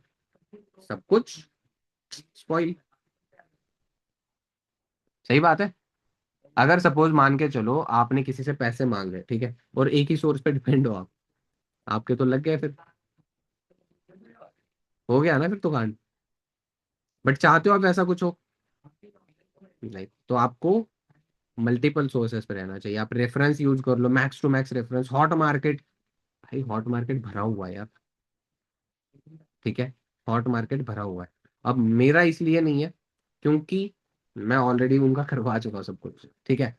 S1: सब कुछ स्पॉइल। सही बात है। अगर सपोज मान के चलो आपने किसी से पैसे मांगे, ठीक है, और एक ही सोर्स पे डिपेंड हो आप, आपके तो लग गए फिर, हो गया ना फिर तो कांड। बट चाहते हो आप ऐसा कुछ हो? नहीं, तो आपको मल्टीपल सोर्सेस पे रहना चाहिए। आप रेफरेंस यूज कर लो, max to max reference. Hot market, भाई हॉट मार्केट भरा हुआ है यार, ठीक है, हॉट मार्केट भरा हुआ है। अब मेरा इसलिए नहीं है क्योंकि मैं ऑलरेडी उनका करवा चुका हूँ सब कुछ, ठीक है,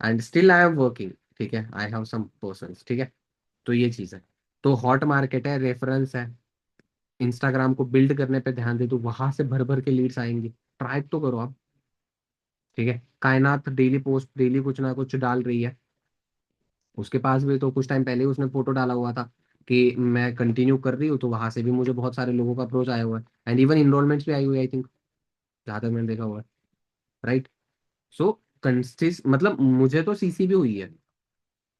S1: and still I am working, ठीक है, आई हैव सम पर्सन, ठीक है। तो ये चीज है। तो हॉट मार्केट है, रेफरेंस है, इंस्टाग्राम को बिल्ड करने पे ध्यान दे, तो वहां से भर भर के लीड्स आएंगी। ट्राई तो करो आप, ठीक है। कायनात डेली पोस्ट, डेली कुछ ना कुछ डाल रही है, उसके पास भी तो कुछ टाइम पहले ही उसने फोटो डाला हुआ था कि मैं कंटिन्यू कर रही हूँ, तो वहां से भी मुझे बहुत सारे लोगों का अप्रोच आया हुआ है, एंड इवन इनरोलमेंट्स भी आई हुई है आई थिंक, जहाँ तक मैंने देखा हुआ है, राइट। सो कंसिस्ट मतलब मुझे तो सीसी भी हुई है,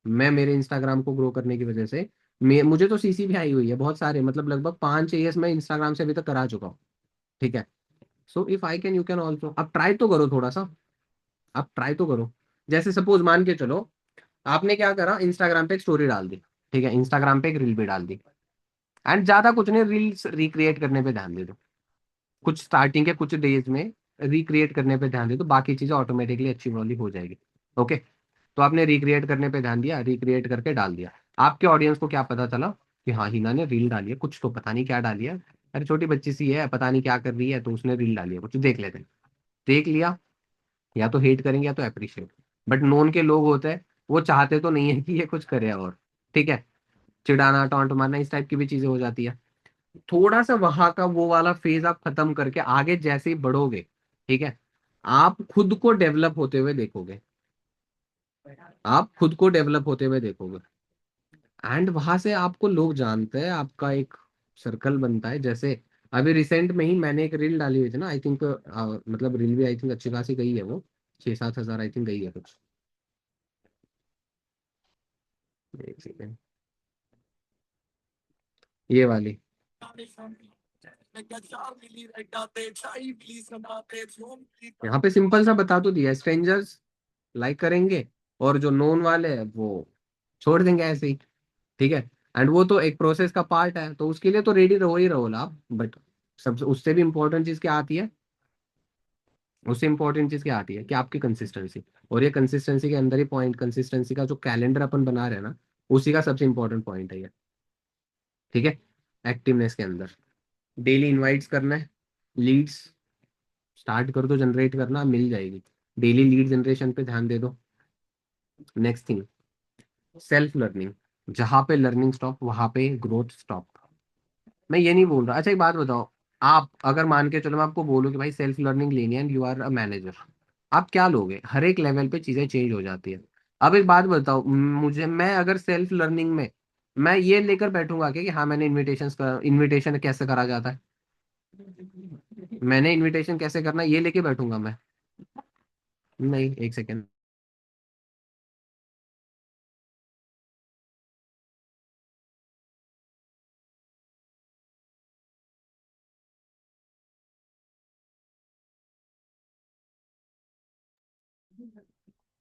S1: मैं मेरे इंस्टाग्राम को ग्रो करने की वजह से मुझे तो सीसी भी आई हुई है बहुत सारे, मतलब लगभग 5 6 years मैं इंस्टाग्राम से अभी तक करा चुका हूँ, ठीक है। So if I can you can also. आप ट्राई तो करो थोड़ा सा, आप ट्राई तो करो। जैसे सपोज मान के चलो, आपने क्या करा, इंस्टाग्राम पे एक स्टोरी डाल दी, ठीक है, इंस्टाग्राम पे एक रील भी डाल दी, एंड ज्यादा कुछ नहीं, रील्स रिक्रिएट करने पे ध्यान दे दो, कुछ स्टार्टिंग के कुछ डेज में रिक्रिएट करने पे ध्यान दे दो, बाकी चीजें ऑटोमेटिकली अच्छी वाली हो जाएगी। ओके। तो आपने रिक्रिएट करने पे ध्यान दिया, रिक्रिएट करके डाल दिया। आपके ऑडियंस को क्या पता चला कि हाँ हिना ने रील डाली है, कुछ तो पता नहीं क्या डाली है, अरे छोटी बच्ची सी है पता नहीं क्या कर रही है, तो उसने रील डाली है, कुछ देख लेते हैं। देख लिया, या तो हेट करेंगे या तो अप्रिशिएट। बट नोन के लोग होते हैं, वो चाहते तो नहीं है कि ये कुछ करे, और ठीक है, चिढ़ाना टॉन्ट मारना इस टाइप की भी चीजें हो जाती है। थोड़ा सा वहां का वो वाला फेज आप खत्म करके आगे जैसे ही बढ़ोगे, ठीक है, आप खुद को डेवलप होते हुए देखोगे, आप खुद को डेवलप होते हुए देखोगे, एंड वहां से आपको लोग जानते हैं, आपका एक सर्कल बनता है। जैसे अभी रिसेंट में ही मैंने एक रील डाली हुई थी ना, आई थिंक, मतलब रील भी आई थिंक अच्छी खासी गई है वो, 6 7 हज़ार आई थिंक गई है कुछ। एक सेकेंड, ये वाली, यहाँ पे सिंपल सा बता तो दिया, स्ट्रेंजर्स लाइक करेंगे, और जो नोन वाले हैं वो छोड़ देंगे ऐसे ही, ठीक है। एंड वो तो एक प्रोसेस का पार्ट है, तो उसके लिए तो रेडी रहो ही रहो ना आप, बट सबसे उससे भी इंपॉर्टेंट चीज क्या आती है, उससे इंपॉर्टेंट चीज क्या आती है कि आपकी कंसिस्टेंसी। और ये कंसिस्टेंसी के अंदर ही पॉइंट, कंसिस्टेंसी का जो कैलेंडर अपन बना रहे हैं ना, उसी का सबसे इंपॉर्टेंट पॉइंट है ये, ठीक है। एक्टिवनेस के अंदर डेली इनवाइट्स करना है, लीड्स स्टार्ट कर दो जनरेट करना, मिल जाएगी। डेली लीड जनरेशन पे ध्यान दे दो। नेक्स्ट थिंग, सेल्फ लर्निंग, जहां पे लर्निंग स्टॉप वहां पे ग्रोथ स्टॉप। मैं ये नहीं बोल रहा, अच्छा एक बात बताओ, आप अगर मान के चलो मैं आपको बोलूं कि भाई सेल्फ लर्निंग लेनी है and you are a manager, आप क्या लोगे? हर एक लेवल पे चीजें चेंज हो जाती है। अब एक बात बताओ मुझे, मैं अगर सेल्फ लर्निंग में मैं ये लेकर बैठूंगा कि हाँ मैंने इनविटेशन कैसे करा जाता है, मैंने इनविटेशन कैसे करना है, ये लेके बैठूंगा मैं? नहीं, एक सेकेंड।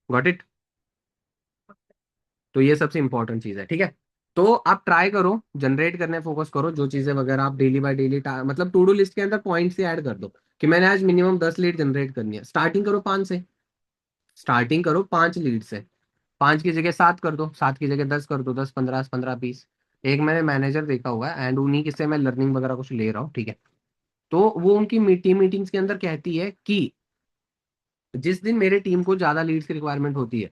S1: Got it. तो ये सबसे इंपॉर्टेंट चीज है, ठीक है। तो आप ट्राई करो, जनरेट करने फोकस करो, जो चीजें वगैरह आप डेली बाय डेली मतलब टू डू लिस्ट के अंदर पॉइंट से ऐड कर दो कि मैंने आज मिनिमम 10 लीड जनरेट करनी है। स्टार्टिंग करो 5 से, स्टार्टिंग करो 5 लीड से, 5 की जगह 7 कर दो, 7 की जगह 10 कर दो, 10 15 15 20। एक मैंने मैनेजर देखा हुआ है एंड उन्हीं से मैं लर्निंग वगैरह कुछ ले रहा हूँ, ठीक है। तो वो उनकी मीटिंग्स के अंदर कहती है कि जिस दिन मेरे टीम को ज्यादा लीड्स की रिक्वायरमेंट होती है,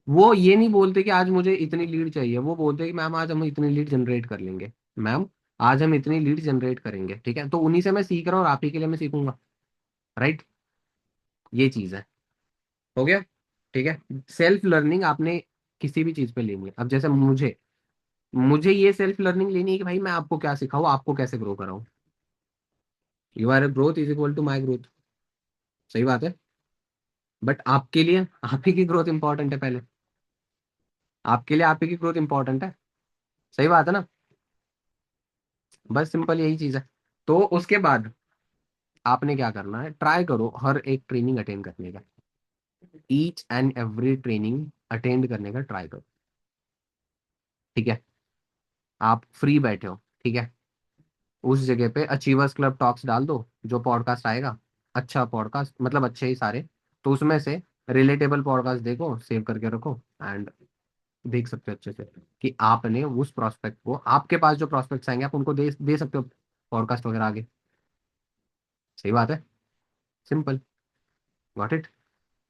S1: वो ये नहीं बोलते कि आज मुझे इतनी लीड चाहिए, वो बोलते हैं कि मैम आज हम इतनी लीड जनरेट कर लेंगे, मैम आज हम इतनी लीड जनरेट करेंगे, ठीक है। तो उन्हीं से मैं सीख रहा हूँ और आप ही के लिए मैं सीखूंगा, राइट। ये चीज है, हो गया, ठीक है। सेल्फ लर्निंग आपने किसी भी चीज पे लेनी है। अब जैसे मुझे मुझे ये सेल्फ लर्निंग लेनी है कि भाई मैं आपको क्या सिखाऊं, आपको कैसे ग्रो कराऊं। Your growth is equal to my growth, सही बात है। बट आपके लिए आप ही की ग्रोथ इंपॉर्टेंट है पहले, आपके लिए आप ही की ग्रोथ इंपॉर्टेंट है, सही बात है ना। बस सिंपल यही चीज है। तो उसके बाद आपने क्या करना है, ट्राई करो हर एक ट्रेनिंग अटेंड करने का, each and every training attend करने का ट्राई करो, ठीक है। आप फ्री बैठे हो, ठीक है, उस जगह पे अचीवर्स क्लब टॉक्स डाल दो, जो पॉडकास्ट आएगा, अच्छा पॉडकास्ट मतलब अच्छे ही सारे, तो उसमें से रिलेटेबल पॉडकास्ट देखो, सेव करके रखो, एंड देख सकते हो अच्छे से कि आपने उस प्रोस्पेक्ट को, आपके पास जो प्रोस्पेक्ट्स आएंगे आप उनको दे दे सकते हो पॉडकास्ट वगैरह आगे। सही बात है। सिंपल। Got it.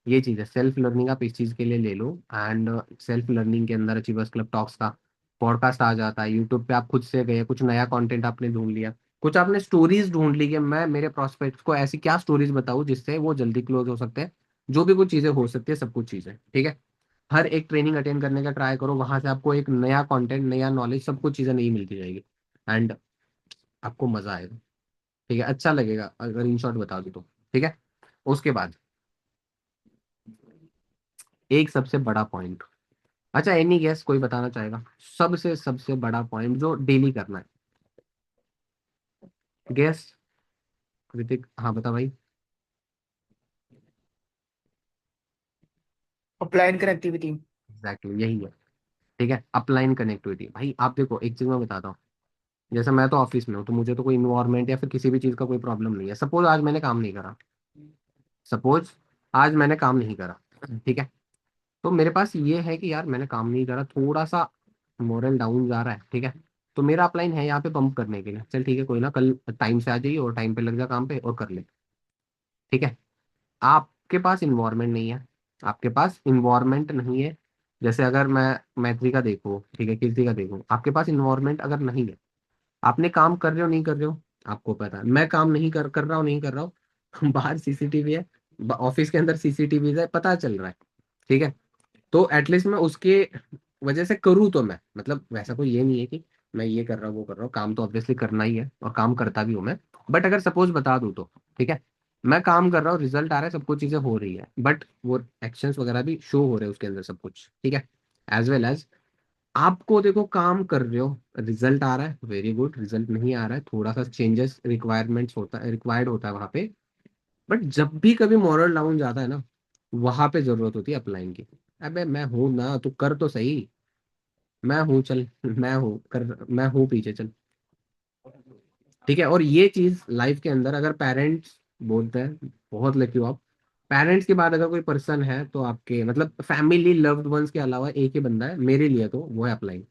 S1: ये चीज है सेल्फ लर्निंग, आप इस चीज के लिए ले लो। एंड सेल्फ लर्निंग के अंदर अचीवर्स क्लब टॉक्स का पॉडकास्ट आ जाता है। यूट्यूब पे आप खुद से गए, कुछ नया कंटेंट आपने ढूंढ लिया, कुछ आपने स्टोरीज ढूंढ ली कि मैं मेरे प्रोस्पेक्ट्स को ऐसी क्या स्टोरीज बताऊं जिससे वो जल्दी क्लोज हो सकते हैं। जो भी कुछ चीजें हो सकती है, सब कुछ चीजें, ठीक है। हर एक ट्रेनिंग अटेंड करने का ट्राई करो, वहां से आपको एक नया कंटेंट, नया नॉलेज, सब कुछ चीजें नई मिलती जाएगी। एंड आपको मजा आएगा। ठीक है, अच्छा लगेगा अगर इन शॉर्ट बता दूं तो। ठीक है। उसके बाद एक सबसे बड़ा पॉइंट, अच्छा एनी गेस कोई बताना चाहेगा? सबसे सबसे बड़ा पॉइंट जो डेली करना है। गेस। कृतिक, हाँ बता भाई।
S2: Upline connectivity.
S1: एग्जैक्टली यही है। ठीक है, अपलाइन कनेक्टिविटी। भाई आप देखो, एक चीज मैं बताता हूँ। जैसे मैं तो ऑफिस में हूँ, तो मुझे तो कोई इन्वायरमेंट या फिर किसी भी चीज का कोई प्रॉब्लम नहीं है। सपोज आज मैंने काम नहीं करा, सपोज आज मैंने काम नहीं करा, ठीक है। तो मेरे पास ये है कि यार मैंने काम नहीं करा, थोड़ा सा मोरल डाउन जा रहा है, ठीक है। तो मेरा अपलाइन है यहाँ पे पंप करने के लिए, चल ठीक है कोई ना, कल टाइम से आ जाइए और टाइम पे लग जा काम पे और कर ले। ठीक है। आपके पास इन्वायरमेंट नहीं है, आपके पास इन्वायरमेंट नहीं है। जैसे अगर मैं मैत्री का देखूँ, ठीक है, कीर्ति का देखूँ, आपके पास इन्वायरमेंट अगर नहीं है, आपने काम कर रहे हो नहीं कर रहे हो, आपको पता है। मैं काम नहीं कर रहा हूँ नहीं कर रहा हूँ बाहर सीसीटीवी है, ऑफिस के अंदर सीसीटीवी है, पता चल रहा है। ठीक है। तो एटलीस्ट मैं उसके वजह से करूँ तो मैं, मतलब वैसा कोई ये नहीं है कि मैं ये कर रहा हूँ वो कर रहा हूँ, काम तो ऑब्वियसली करना ही है और काम करता भी हूँ मैं। बट अगर सपोज बता दूँ तो, ठीक है, मैं काम कर रहा हूँ, रिजल्ट आ रहा है, सब कुछ चीजें हो रही है, बट वो एक्शंस वगैरह भी शो हो रहे हैं उसके अंदर सब कुछ, ठीक है। एज वेल एज आपको देखो, काम कर रहे हो, रिजल्ट आ रहा है, वेरी गुड। रिजल्ट नहीं आ रहा है, थोड़ा सा चेंजेस रिक्वायरमेंट्स होता है, रिक्वायर्ड होता है वहां पे। बट जब भी कभी मॉरल डाउन जाता है ना, वहां पे जरूरत होती है अपलाइन की। अबे मैं हूं ना, तू कर तो सही। मैं हूं, चल मैं हूं, कर, मैं हूं पीछे, चल। ठीक है। और ये चीज लाइफ के अंदर अगर पेरेंट्स बोलते हैं, बहुत लकी हो आप। पेरेंट्स के बाद अगर कोई पर्सन है तो आपके मतलब फैमिली लव्ड वंस के अलावा एक ही बंदा है मेरे लिए, तो वो है अपलाइन।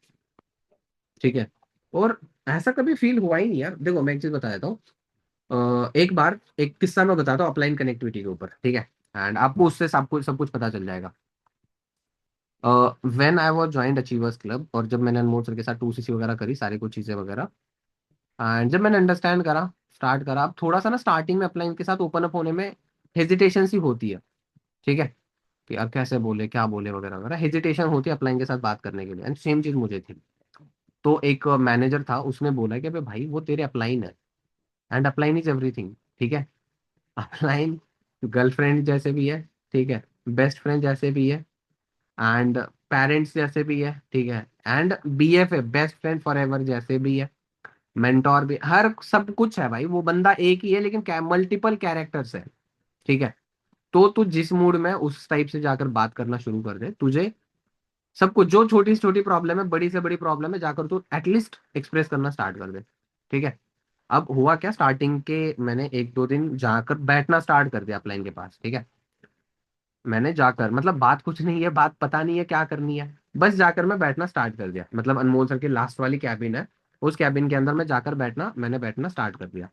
S1: ठीक है। और ऐसा कभी फील हुआ ही नहीं यार। देखो मैं एक चीज बता देता हूँ। एक बार एक किस्सा मैं बताता हूँ अपलाइन कनेक्टिविटी के ऊपर, ठीक है। एंड आपको उससे सब कुछ पता चल जाएगा। When I was joint achievers club, और जब मैंने अनमोल सर के साथ 2CC वगैरह करी, सारी कुछ चीजें वगैरह, एंड जब मैंने अंडरस्टैंड करा, स्टार्ट करा, अब थोड़ा सा ना स्टार्टिंग में अपलाइन के साथ ओपन अप होने में हेजिटेशन सी होती है। ठीक है। कि यार कैसे बोले, क्या बोले, वगैरह वगैरह, हेजिटेशन होती है अपलाइन के साथ बात करने के लिए। एंड सेम चीज मुझे थी। तो एक मैनेजर था, उसने बोला कि अबे भाई वो तेरे अपलाइन है, एंड अपलाइन इज एवरीथिंग। ठीक है। अपलाइन गर्लफ्रेंड जैसे भी है, ठीक है, बेस्ट फ्रेंड जैसे भी है, एंड पेरेंट्स जैसे भी है, ठीक है, एंड BF है, बेस्ट फ्रेंड फॉर एवर जैसे भी है, मेंटोर भी, हर सब कुछ है भाई। वो बंदा एक ही है लेकिन मल्टीपल कैरेक्टर्स है। ठीक है। तो तू जिस मूड में उस टाइप से जाकर बात करना शुरू कर दे, तुझे सब कुछ, जो छोटी से छोटी प्रॉब्लम है, बड़ी से बड़ी प्रॉब्लम है, जाकर तू एटलीस्ट एक्सप्रेस करना स्टार्ट कर दे। ठीक है। अब हुआ क्या, स्टार्टिंग के मैंने 1-2 दिन जाकर बैठना स्टार्ट कर दिया अपलाइन के पास। ठीक है। मैंने जाकर, मतलब बात कुछ नहीं है, बात पता नहीं है क्या करनी है, बस जाकर मैं बैठना स्टार्ट कर दिया। मतलब अनमोल सर की लास्ट वाली कैबिन है, उस कैबिन के अंदर मैं जाकर मैंने बैठना स्टार्ट कर दिया।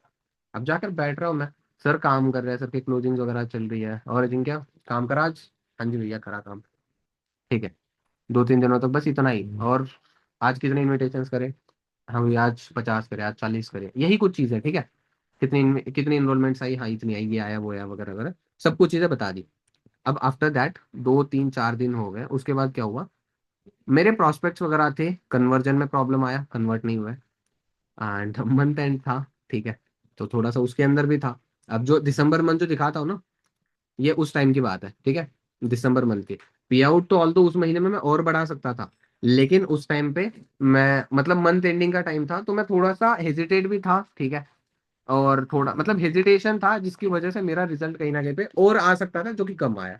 S1: अब जाकर बैठ रहा हूँ मैं। सर काम कर रहे हैं, सर की क्लोजिंग वगैरह चल रही है, और जिन क्या काम करा आज? हाँ जी भैया, करा काम। ठीक है। 2-3 दिनों तक बस इतना ही। और आज कितने इनविटेशन करे? हाँ भैया आज 50 करे, आज 40 करे, यही कुछ चीज़ है। ठीक है। कितनी इनरोलमेंट्स आई? हाँ इतनी आई, ये आया वो आया वगैरह वगैरह, सब कुछ चीज़ें बता दी। अब आफ्टर दैट 2-3-4 दिन हो गए, उसके बाद क्या हुआ, मेरे प्रोस्पेक्ट्स वगैरह थे, कन्वर्जन में प्रॉब्लम आया, कन्वर्ट नहीं हुआ। एंड मंथ एंड था, ठीक है, तो थोड़ा सा उसके अंदर भी था। अब जो दिसंबर मंथ जो दिखाता हूँ ना, ये उस टाइम की बात है, ठीक है। दिसंबर मंथ की पे आउट तो ऑल तो उस महीने में मैं और बढ़ा सकता था, लेकिन उस टाइम पे मैं, मतलब मंथ एंडिंग का टाइम था, तो मैं थोड़ा सा हेजिटेट भी था, ठीक है। और थोड़ा मतलब हेजिटेशन था, जिसकी वजह से मेरा रिजल्ट कहीं ना कहीं पे और आ सकता था, जो कि कम आया।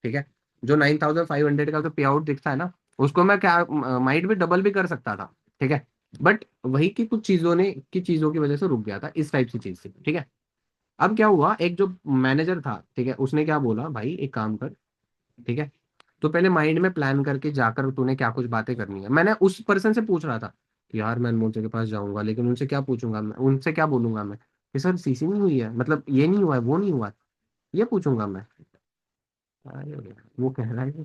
S1: ठीक है। जो 9,500 का जो पे आउट दिखता है ना, उसको मैं क्या माइट भी डबल भी कर सकता था। ठीक है। बट वही की कुछ चीजों की वजह से रुक गया था, इस टाइप की चीज से। ठीक है। अब क्या हुआ, एक जो मैनेजर था, ठीक है, उसने क्या बोला, भाई एक काम कर, ठीक है। तो पहले माइंड में प्लान करके जाकर तूने क्या कुछ बातें करनी है। मैंने उस पर्सन से पूछ रहा था कि यार मैं अनमोल सर के पास जाऊंगा, लेकिन उनसे क्या पूछूंगा मैं, उनसे क्या बोलूंगा मैं कि सर सीसी नहीं हुई है, मतलब ये नहीं हुआ है, वो नहीं हुआ है, ये पूछूंगा मैं। अरे यार, वो कह रहा है कि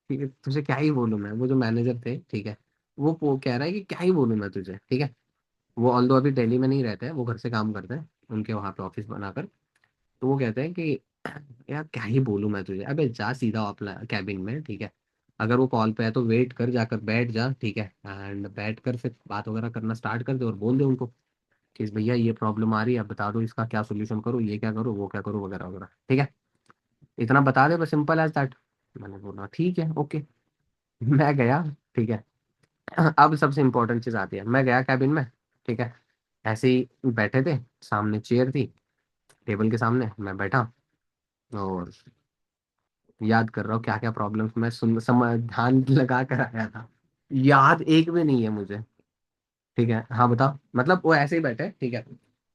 S1: ठीक है तुझे क्या ही बोलूं मैं, वो जो मैनेजर थे, ठीक है, वो कह रहा है कि क्या ही बोलूं मैं तुझे, ठीक है। वो ऑल्दो अभी दिल्ली में नहीं रहते हैं, वो घर से काम करते हैं, उनके वहां पे ऑफिस बनाकर। तो वो कहते हैं कि यार क्या ही बोलूं मैं तुझे, अबे जा सीधा अपना कैबिन में, ठीक है। अगर वो कॉल पे है तो वेट कर, जाकर बैठ जा, ठीक है, एंड बैठ कर फिर बात वगैरह करना स्टार्ट कर दे और बोल दे उनको कि भैया ये प्रॉब्लम आ रही है, अब बता दो इसका क्या सोल्यूशन करो, ये क्या करो, वो क्या करो, वगैरह वगैरह, ठीक है। इतना बता दे बस, सिंपल एज दैट। मैंने बोला ठीक है, ओके। मैं गया, ठीक है। अब सबसे इंपॉर्टेंट चीज आती है, मैं गया कैबिन में, ठीक है। ऐसे ही बैठे थे, सामने चेयर थी, टेबल के सामने मैं बैठा और याद कर रहा हूँ क्या क्या प्रॉब्लम्स मैं सुन ध्यान लगा कर आया था। याद एक भी नहीं है मुझे, ठीक है। हाँ बता, मतलब वो ऐसे ही बैठे, ठीक है,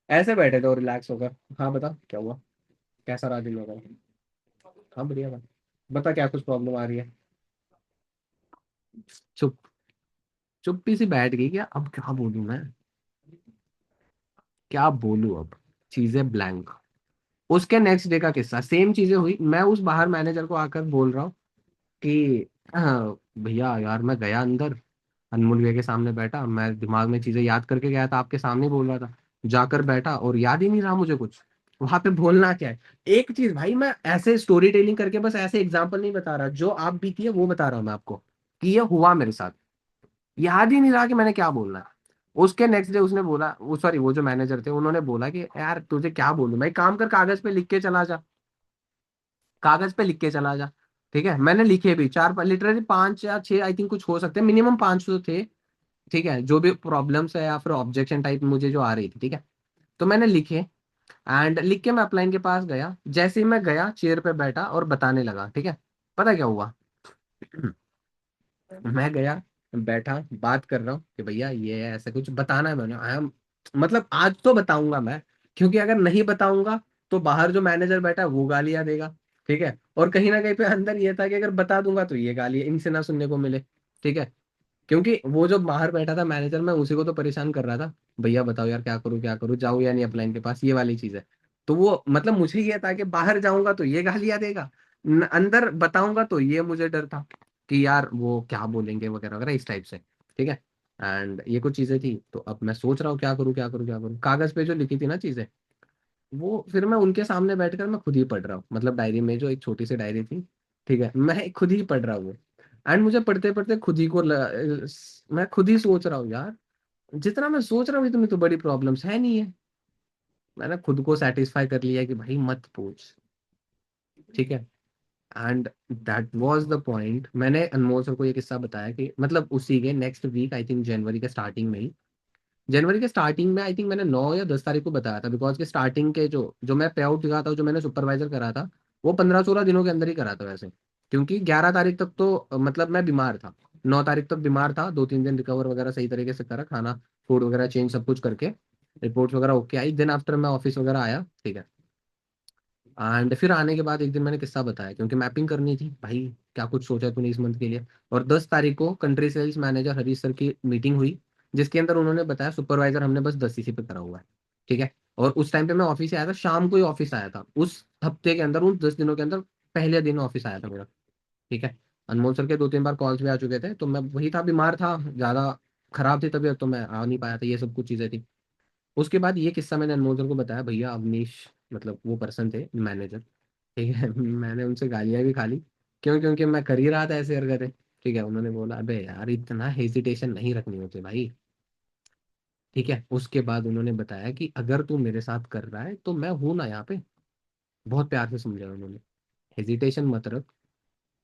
S1: ऐसे बैठे थे और रिलैक्स होकर। हाँ बता क्या हुआ, कैसा रहा दिन वगैरह। हाँ बढ़िया बात, बता क्या कुछ प्रॉब्लम आ रही है। चुप, चुप्पी सी बैठ गई, क्या अब क्या बोलूं मैं, क्या बोलूं अब, चीजें ब्लैंक। उसके नेक्स्ट डे का किस्सा, सेम चीजें हुई, मैं उस बाहर मैनेजर को आकर बोल रहा हूँ कि भैया यार मैं गया अंदर, अनमोल भैया के सामने बैठा, मैं दिमाग में चीजें याद करके गया था, आपके सामने बोल रहा था, जाकर बैठा और याद ही नहीं रहा मुझे कुछ, वहां पे बोलना क्या है। एक चीज भाई, मैं ऐसे स्टोरी टेलिंग करके बस ऐसे एग्जांपल नहीं बता रहा, जो आप बीती है वो बता रहा हूँ मैं आपको कि ये हुआ मेरे साथ, याद ही नहीं रहा कि मैंने क्या बोलना है। उसके नेक्स्ट डे उसने बोला, वो सॉरी वो जो मैनेजर थे उन्होंने बोला कि यार तुझे क्या बोलूं मैं, एक काम कर कागज पे लिख के चला जा, कागज पे लिख के चला जा, ठीक है। मैंने लिखे भी चार, लिटरली पांच या छह आई थिंक कुछ हो सकते हैं, मिनिमम पांच तो थे, ठीक है, जो भी प्रॉब्लम्स है या फिर ऑब्जेक्शन टाइप मुझे जो आ रही थी, ठीक है। तो मैंने लिखे, एंड लिख के मैं अपलाइन के पास गया, जैसे ही मैं गया चेयर पे बैठा और बताने लगा, ठीक है। पता क्या हुआ, मैं गया, बैठा, बात कर रहा हूँ कि भैया ये ऐसा कुछ बताना है, मैंने आई एम, मतलब आज तो बताऊंगा मैं, क्योंकि अगर नहीं बताऊंगा तो बाहर जो मैनेजर बैठा है वो गालियां देगा, ठीक है। और कहीं ना कहीं पे अंदर ये था कि अगर बता दूंगा तो ये गाली इनसे ना सुनने को मिले, ठीक है। क्योंकि वो जो बाहर बैठा था मैनेजर, मैं उसी को तो परेशान कर रहा था, भैया बताओ यार क्या करूँ, जाऊँ या नहीं अपलाइन के पास, ये वाली चीज है। तो वो मतलब मुझे ये था कि बाहर जाऊंगा तो ये गालियां देगा, अंदर बताऊंगा तो ये मुझे डर था कि यार वो क्या बोलेंगे वगैरह वगैरह इस टाइप से, ठीक है। एंड ये कुछ चीजें थी, तो अब मैं सोच रहा हूँ क्या करूँ क्या करूँ क्या करूँ, कागज पे जो लिखी थी ना चीजें, वो फिर मैं उनके सामने बैठकर मैं खुद ही पढ़ रहा हूँ, मतलब डायरी में जो एक छोटी सी डायरी थी, ठीक है, मैं खुद ही पढ़ रहा हूँ। एंड मुझे पढ़ते पढ़ते खुद ही को मैं खुद ही सोच रहा हूँ यार, जितना मैं सोच रहा हूँ इतनी तो बड़ी प्रॉब्लम्स है नहीं है। मैंने खुद को सेटिस्फाई कर लिया कि भाई मत पूछ, ठीक है। And that was the point, मैंने अनमोल सर को ये किस्सा बताया कि मतलब उसी के नेक्स्ट वीक आई थिंक जनवरी के स्टार्टिंग में ही, जनवरी के स्टार्टिंग में आई थिंक मैंने 9 या 10 तारीख को बताया था, बिकॉज के स्टार्टिंग के जो जो मैं पे आउट दिखा था, जो मैंने सुपरवाइजर करा था, वो 15-16 दिनों के अंदर ही करा था वैसे, क्योंकि 11 तारीख तक तो मतलब मैं बीमार था, 9 तारीख तक बीमार था, 2-3 दिन रिकवर वगैरह सही तरीके से करा, खाना फूड वगैरह चेंज सब कुछ करके, रिपोर्ट्स वगैरह ओके आई, दिन आफ्टर मैं ऑफिस वगैरह आया, ठीक है। एंड फिर आने के बाद एक दिन मैंने किस्सा बताया, क्योंकि मैपिंग करनी थी भाई, क्या कुछ सोचा तूने इस मंथ के लिए। और 10 तारीख को country sales manager Harish sir की मीटिंग हुई, जिसके अंदर उन्होंने बताया सुपरवाइजर हमने बस 10 सीसी पे करा हुआ है, ठीक है। और उस टाइम पे मैं ऑफिस आया था, शाम को ही ऑफिस आया था, उस हफ्ते के अंदर, उन 10 दिनों के अंदर पहले दिन ऑफिस आया था मेरा, ठीक है। अनमोल सर के 2-3 बार कॉल्स भी आ चुके थे, तो मैं वही था, बीमार था ज्यादा, खराब थी तबीयत, तो मैं आ नहीं पाया था, ये सब कुछ चीजें थी। उसके बाद ये किस्सा मैंने अनमोल सर को बताया, भैया अवनीश, मतलब वो पर्सन थे मैनेजर, ठीक है। मैंने उनसे गालियां भी खा ली, क्यों, क्योंकि मैं कर ही रहा था ऐसे हरकतें, ठीक है। उन्होंने बोला अबे यार इतना हेजिटेशन नहीं रखनी होती भाई, ठीक है। उसके बाद उन्होंने बताया कि अगर तू मेरे साथ कर रहा है तो मैं हूं ना यहाँ पे, बहुत प्यार से समझाया उन्होंने, हेजिटेशन मत रख,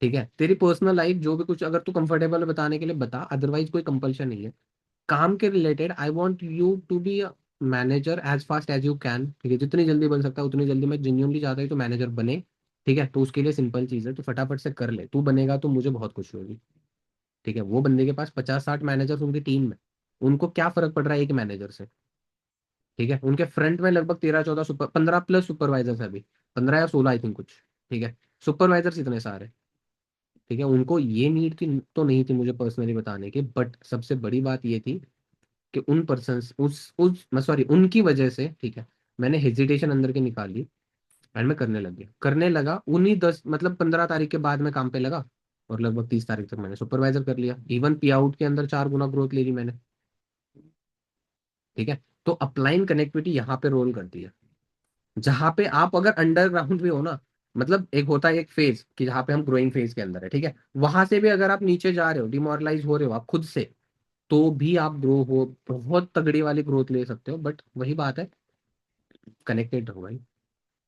S1: ठीक है। तेरी पर्सनल लाइफ जो भी कुछ अगर तू कंफर्टेबल है बताने के लिए बता, अदरवाइज कोई कंपल्शन नहीं है। काम के related I want you to be manager as fast as you can, ठीक है, जितनी जल्दी बन सकता है उतनी जल्दी, मैं जेन्युइनली चाहता हूँ तो मैनेजर बने, ठीक है। तो उसके लिए सिंपल चीज है, तो फटाफट से कर ले, तू बनेगा तो मुझे बहुत खुशी होगी, ठीक है। वो बंदे के पास 50-60 मैनेजर उनकी टीम में, उनको क्या फर्क पड़ रहा है एक मैनेजर से, ठीक है। उनके फ्रंट में लगभग 13-14 सुपर 15 प्लस सुपरवाइजर्स है अभी, 15 या 16 आई थिंक कुछ, ठीक है, सुपरवाइजर्स इतने सारे, ठीक है, उनको ये नीड थी तो नहीं थी मुझे पर्सनली बताने की, बट सबसे बड़ी बात ये थी कि उन पर्सन उस मैं सॉरी उनकी वजह से, ठीक है, मैंने हेजिटेशन अंदर की निकाल ली एंड मैं करने लग गया, करने लगा। उन्हीं 15 तारीख के बाद मैं काम पे लगा, और लगभग 30 तारीख तक मैंने सुपरवाइजर कर लिया। इवन पे आउट के अंदर 4 गुना ग्रोथ ले ली मैंने। ठीक है, तो अपलाइन कनेक्टिविटी यहाँ पे रोल करती है, जहां पे आप अगर अंडरग्राउंड भी हो ना, मतलब एक होता है एक फेज कि जहाँ पे हम ग्रोइंग फेज के अंदर है, ठीक है, वहां से भी अगर आप नीचे जा रहे हो, डिमोरलाइज हो रहे हो आप खुद से, तो भी आप ग्रो हो, बहुत तगड़ी वाली ग्रोथ ले सकते हो। बट वही बात है, कनेक्टेड हो भाई।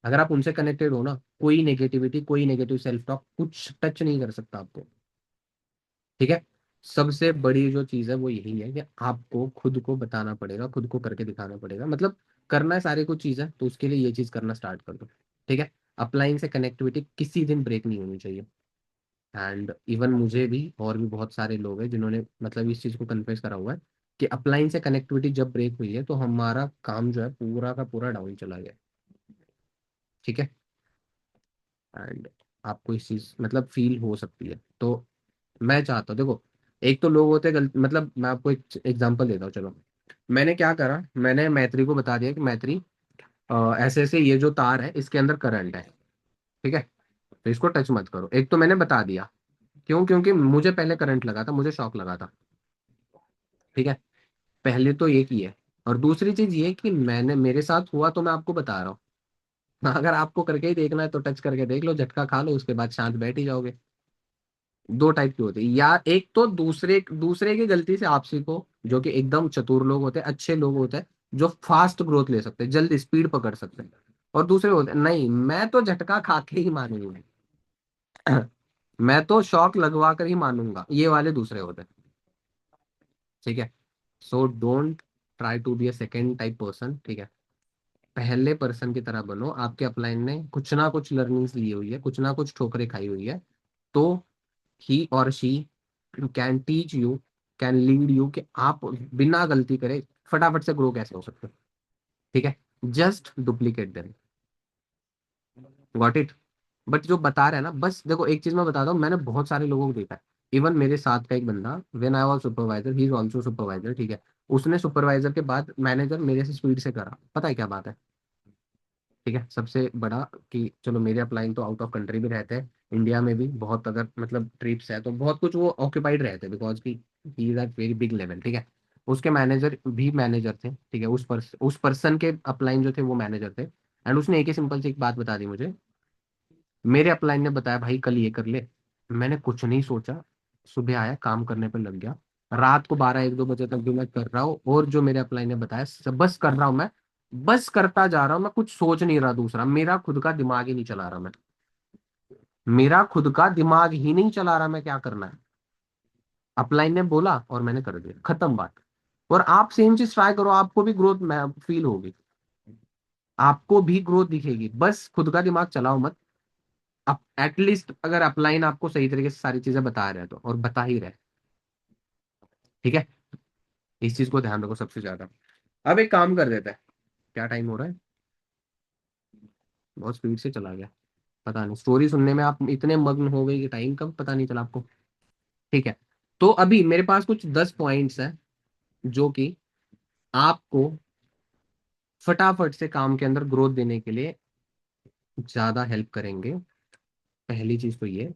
S1: अगर आप उनसे कनेक्टेड हो ना, कोई नेगेटिविटी, कोई नेगेटिव सेल्फ टॉक कुछ टच नहीं कर सकता आपको। ठीक है, सबसे बड़ी जो चीज है वो यही है कि आपको खुद को बताना पड़ेगा, खुद को करके दिखाना पड़ेगा। मतलब करना है सारी कुछ चीज है, तो उसके लिए ये चीज करना स्टार्ट कर दो। ठीक है, अपलाइन से कनेक्टिविटी किसी दिन ब्रेक नहीं होनी चाहिए। एंड इवन मुझे भी और भी बहुत सारे लोग हैं जिन्होंने मतलब इस चीज को कन्फेस करा हुआ है कि अपलाइन से कनेक्टिविटी जब ब्रेक हुई है तो हमारा काम जो है पूरा का पूरा डाउन चला गया। ठीक है, एंड आपको इस चीज मतलब फील हो सकती है। तो मैं चाहता हूँ, देखो, एक तो लोग होते हैं गलत, मतलब मैं आपको एक एग्जांपल देता हूँ। चलो, मैंने क्या करा, मैंने मैत्री को बता दिया कि मैत्री, ऐसे ऐसे ये जो तार है इसके अंदर करंट है। ठीक है, तो इसको टच मत करो। एक तो मैंने बता दिया, क्यों? क्योंकि मुझे पहले करंट लगा था, मुझे शॉक लगा था। ठीक है, पहले तो ये की है। और दूसरी चीज ये कि मैंने, मेरे साथ हुआ तो मैं आपको बता रहा हूँ। अगर आपको करके ही देखना है तो टच करके देख लो, झटका खा लो, उसके बाद शांत बैठ ही जाओगे। दो टाइप की होती है, या एक तो दूसरे दूसरे की गलती से आप सीखो, जो कि एकदम चतुर लोग होते हैं, अच्छे लोग होते हैं, जो फास्ट ग्रोथ ले सकते हैं, जल्दी स्पीड पकड़ सकते हैं। और दूसरे होते हैं नहीं, मैं तो झटका खा के ही मानूंगा। मैं तो शॉक लगवा कर ही मानूंगा, ये वाले दूसरे होते हैं। ठीक है, so don't try to be a second type person. ठीक है, पहले पर्सन की तरह बनो। आपके अपलाइन ने कुछ ना कुछ लर्निंग्स ली हुई है, कुछ ना कुछ ठोकरें खाई हुई है, तो ही और she can teach you, can lead you, कि आप बिना गलती करे फटाफट से ग्रो कैसे हो सकते हो। ठीक है, just duplicate them. Got it? But जो बता रहे हैं ना, बस देखो एक चीज मैं बताता हूँ, मैंने बहुत सारे लोगों को देखा है। इवन मेरे साथ का एक बंदा, when I was supervisor, he is also supervisor. ठीक है, उसने सुपरवाइजर के बाद मैनेजर मेरे से स्पीड से करा। पता है क्या बात है? ठीक है, सबसे बड़ा कि चलो मेरे अपलाइन तो आउट ऑफ कंट्री भी रहते हैं, इंडिया में भी बहुत, अगर मतलब ट्रिप्स है तो बहुत कुछ वो ऑक्यूपाइड रहते हैं, बिकॉज की he is at very big level. ठीक है, उसके मैनेजर भी मैनेजर थे। ठीक है, उस पर्सन के अपलाइन जो थे वो मैनेजर थे। एंड उसने एक ही सिंपल सी एक बात बता दी मुझे। मेरे अपलाइन ने बताया भाई कल ये कर ले। मैंने कुछ नहीं सोचा, सुबह आया, काम करने पे लग गया। रात को 12 1 2 बजे तक भी मैं कर रहा हूँ, और जो मेरे अपलाइन ने बताया सब बस कर रहा हूँ मैं। बस करता जा रहा हूँ मैं, कुछ सोच नहीं रहा दूसरा, मेरा खुद का दिमाग ही नहीं चला रहा मैं। मेरा खुद का दिमाग ही नहीं चला रहा मैं क्या करना है। अपलाइन ने बोला और मैंने कर दिया, खत्म बात। और आप सेम चीज ट्राई करो, आपको भी ग्रोथ फील होगी, आपको भी ग्रोथ दिखेगी। बस खुद का दिमाग चलाओ मत। आप एटलीस्ट अगर अपलाइन आपको सही तरीके से सारी चीजें बता रहे हैं तो, और बता ही रहे। ठीक है, इस चीज को ध्यान रखो सबसे ज्यादा। अब एक काम कर देते हैं, क्या टाइम हो रहा है? बहुत स्पीड से चला गया, पता नहीं, स्टोरी सुनने में आप इतने मग्न हो गए कि टाइम कब पता नहीं चला आपको। ठीक है, तो अभी मेरे पास कुछ 10 पॉइंट्स हैं जो कि आपको फटाफट से काम के अंदर ग्रोथ देने के लिए ज्यादा हेल्प करेंगे। पहली चीज तो ये,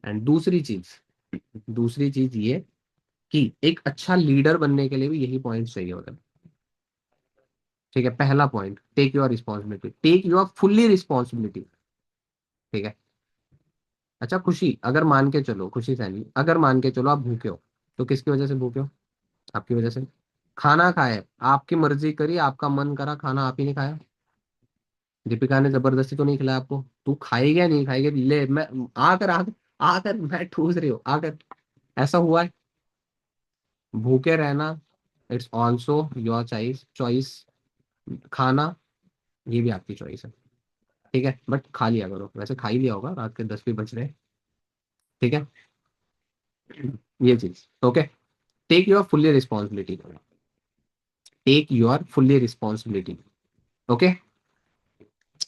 S1: एंड दूसरी चीज ये कि एक अच्छा लीडर बनने के लिए भी यही पॉइंट्स चाहिए होता है। ठीक है, पहला point, take your responsibility, take your fully responsibility. ठीक है, अच्छा, खुशी अगर मान के चलो, खुशी सैनी अगर मान के चलो आप भूखे हो, तो किसकी वजह से भूखे हो? आपकी वजह से। खाना खाए, आपकी मर्जी करी, आपका मन करा, खाना आप ही नहीं खाया। दीपिका ने जबरदस्ती तो नहीं खिलाया आपको, तू खाएगा या नहीं खाएगा, ले मैं आकर आकर आकर मैं ठूस रही हूँ आकर, ऐसा हुआ है? भूखे रहना, it's also your choice choice. खाना, ये भी आपकी चॉइस है। ठीक है, बट खा लिया करो, वैसे खा ही लिया होगा, रात के 10 भी बज रहे हैं। ठीक है, ये चीज okay. Take your fully responsibility, take your fully responsibility. Okay,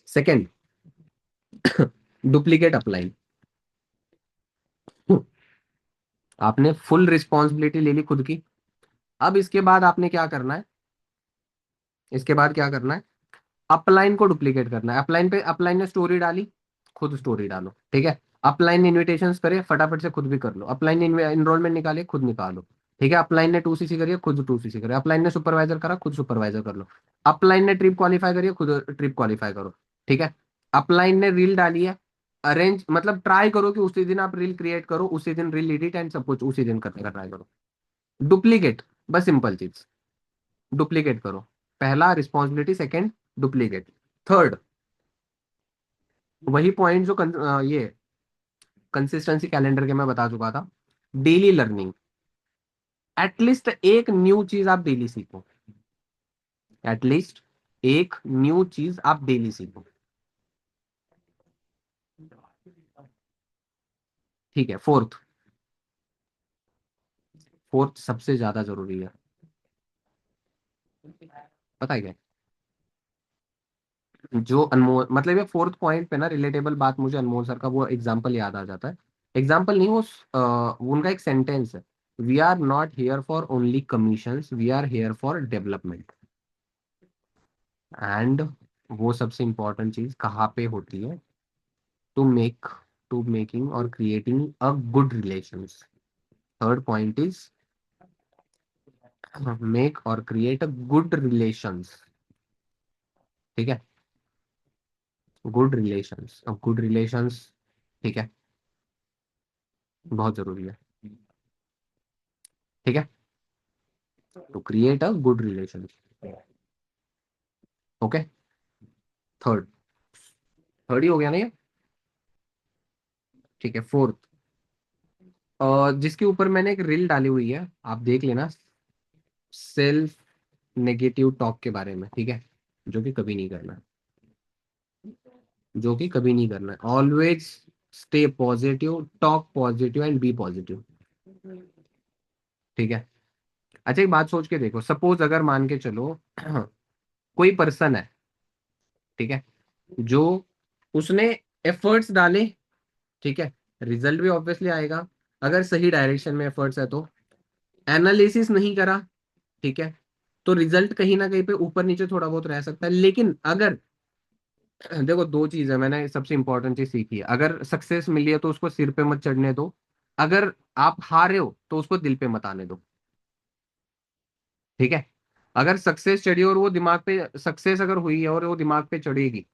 S1: second, duplicate upline. आपने फुल रिस्पॉन्सिबिलिटी ले ली खुद की। अब इसके बाद आपने क्या करना है, इसके बाद क्या करना है, अपलाइन को डुप्लीकेट करना है। अपलाइन पे, अपलाइन ने स्टोरी डाली, खुद स्टोरी डालो, ठीक है। अपलाइन ने इन्विटेशंस करे, फटाफट से खुद भी कर लो। अपलाइन ने इनरोलमेंट निकाले, खुद निकालो, ठीक है। अपलाइन ने 2cc करिए, खुद 2cc करे। अपलाइन ने सुपरवाइजर करा, खुद सुपरवाइजर कर लो। अपलाइन ने ट्रिप क्वालिफाई करिए, खुद ट्रिप क्वालिफाई करो, ठीक है। अपलाइन ने रील डाली है, अरेंज मतलब ट्राई करो कि उसी दिन आप रील क्रिएट करो, उसी दिन रील एडिट एंड सब कुछ उसी दिन करने का ट्राई करो। डुप्लीकेट, बस सिंपल चीज, डुप्लीकेट करो। पहला रिस्पॉन्सिबिलिटी, सेकंड डुप्लीकेट, थर्ड वही पॉइंट जो ये कंसिस्टेंसी कैलेंडर के मैं बता चुका था। डेली लर्निंग, एटलीस्ट एक न्यू चीज आप डेली सीखो, एटलीस्ट एक न्यू चीज आप डेली सीखो, ठीक है। फोर्थ, फोर्थ सबसे ज्यादा जरूरी है, पता है क्या? जो अनमोल, मतलब ये फोर्थ पॉइंट पे ना रिलेटेबल बात, मुझे अनमोल सर का वो एग्जांपल याद आ जाता है। एग्जांपल नहीं, वो उनका एक सेंटेंस है, we are not here for only commissions, we are here for development. And वो सबसे इंपॉर्टेंट चीज कहाँ पे होती है, टू मेक, टू मेकिंग और creating a good relations. Third point is make और क्रिएट अ गुड रिलेशंस, ठीक है। गुड रिलेशंस, अब गुड रिलेशंस, ठीक है, बहुत जरूरी है, ठीक है। To create a good relations, okay. Third, third ही हो गया ना ये, ठीक है। फोर्थ, जिसके ऊपर मैंने एक रील डाली हुई है, आप देख लेना, सेल्फ नेगेटिव टॉक के बारे में, ठीक है। जो कि कभी नहीं करना, जो कि कभी नहीं करना है। Always stay positive, talk positive and be positive, ठीक है। अच्छा एक बात सोच के देखो, सपोज अगर मान के चलो कोई पर्सन है, ठीक है, जो उसने एफर्ट्स डाले, ठीक है, रिजल्ट भी ऑब्वियसली आएगा अगर सही डायरेक्शन में एफर्ट्स है तो। एनालिसिस नहीं करा, ठीक है, तो रिजल्ट कहीं ना कहीं पे ऊपर नीचे थोड़ा बहुत रह सकता है। लेकिन अगर देखो, दो चीज है, मैंने सबसे इंपॉर्टेंट चीज सीखी है, अगर सक्सेस मिली है तो उसको सिर पे मत चढ़ने दो, अगर आप हारे हो तो उसको दिल पे मत आने दो, ठीक है। अगर सक्सेस चढ़ी और वो दिमाग पे, सक्सेस अगर हुई है और वो दिमाग पे चढ़ेगी,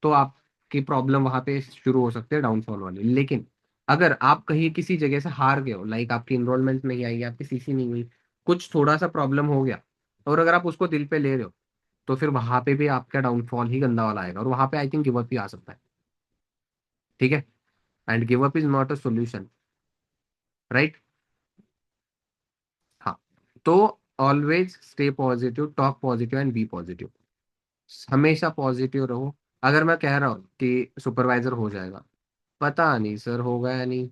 S1: तो आपकी प्रॉब्लम वहां पे शुरू हो सकती है डाउनफॉल वाली। लेकिन अगर आप कहीं किसी जगह से हार गए हो, लाइक आपकी इनरोलमेंट नहीं आई, आपकी सीसी नहीं हुई, कुछ थोड़ा सा प्रॉब्लम हो गया, और अगर आप उसको दिल पे ले रहे हो, तो फिर वहां पे भी आपका डाउनफॉल ही गंदा वाला आएगा, और वहां पे आई थिंक गिव अप भी आ सकता है, ठीक है। And give up is not a solution, right. हाँ, तो always stay positive, talk positive and be positive, हमेशा पॉजिटिव रहो। अगर मैं कह रहा हूँ कि सुपरवाइजर हो जाएगा, पता नहीं सर होगा या नहीं,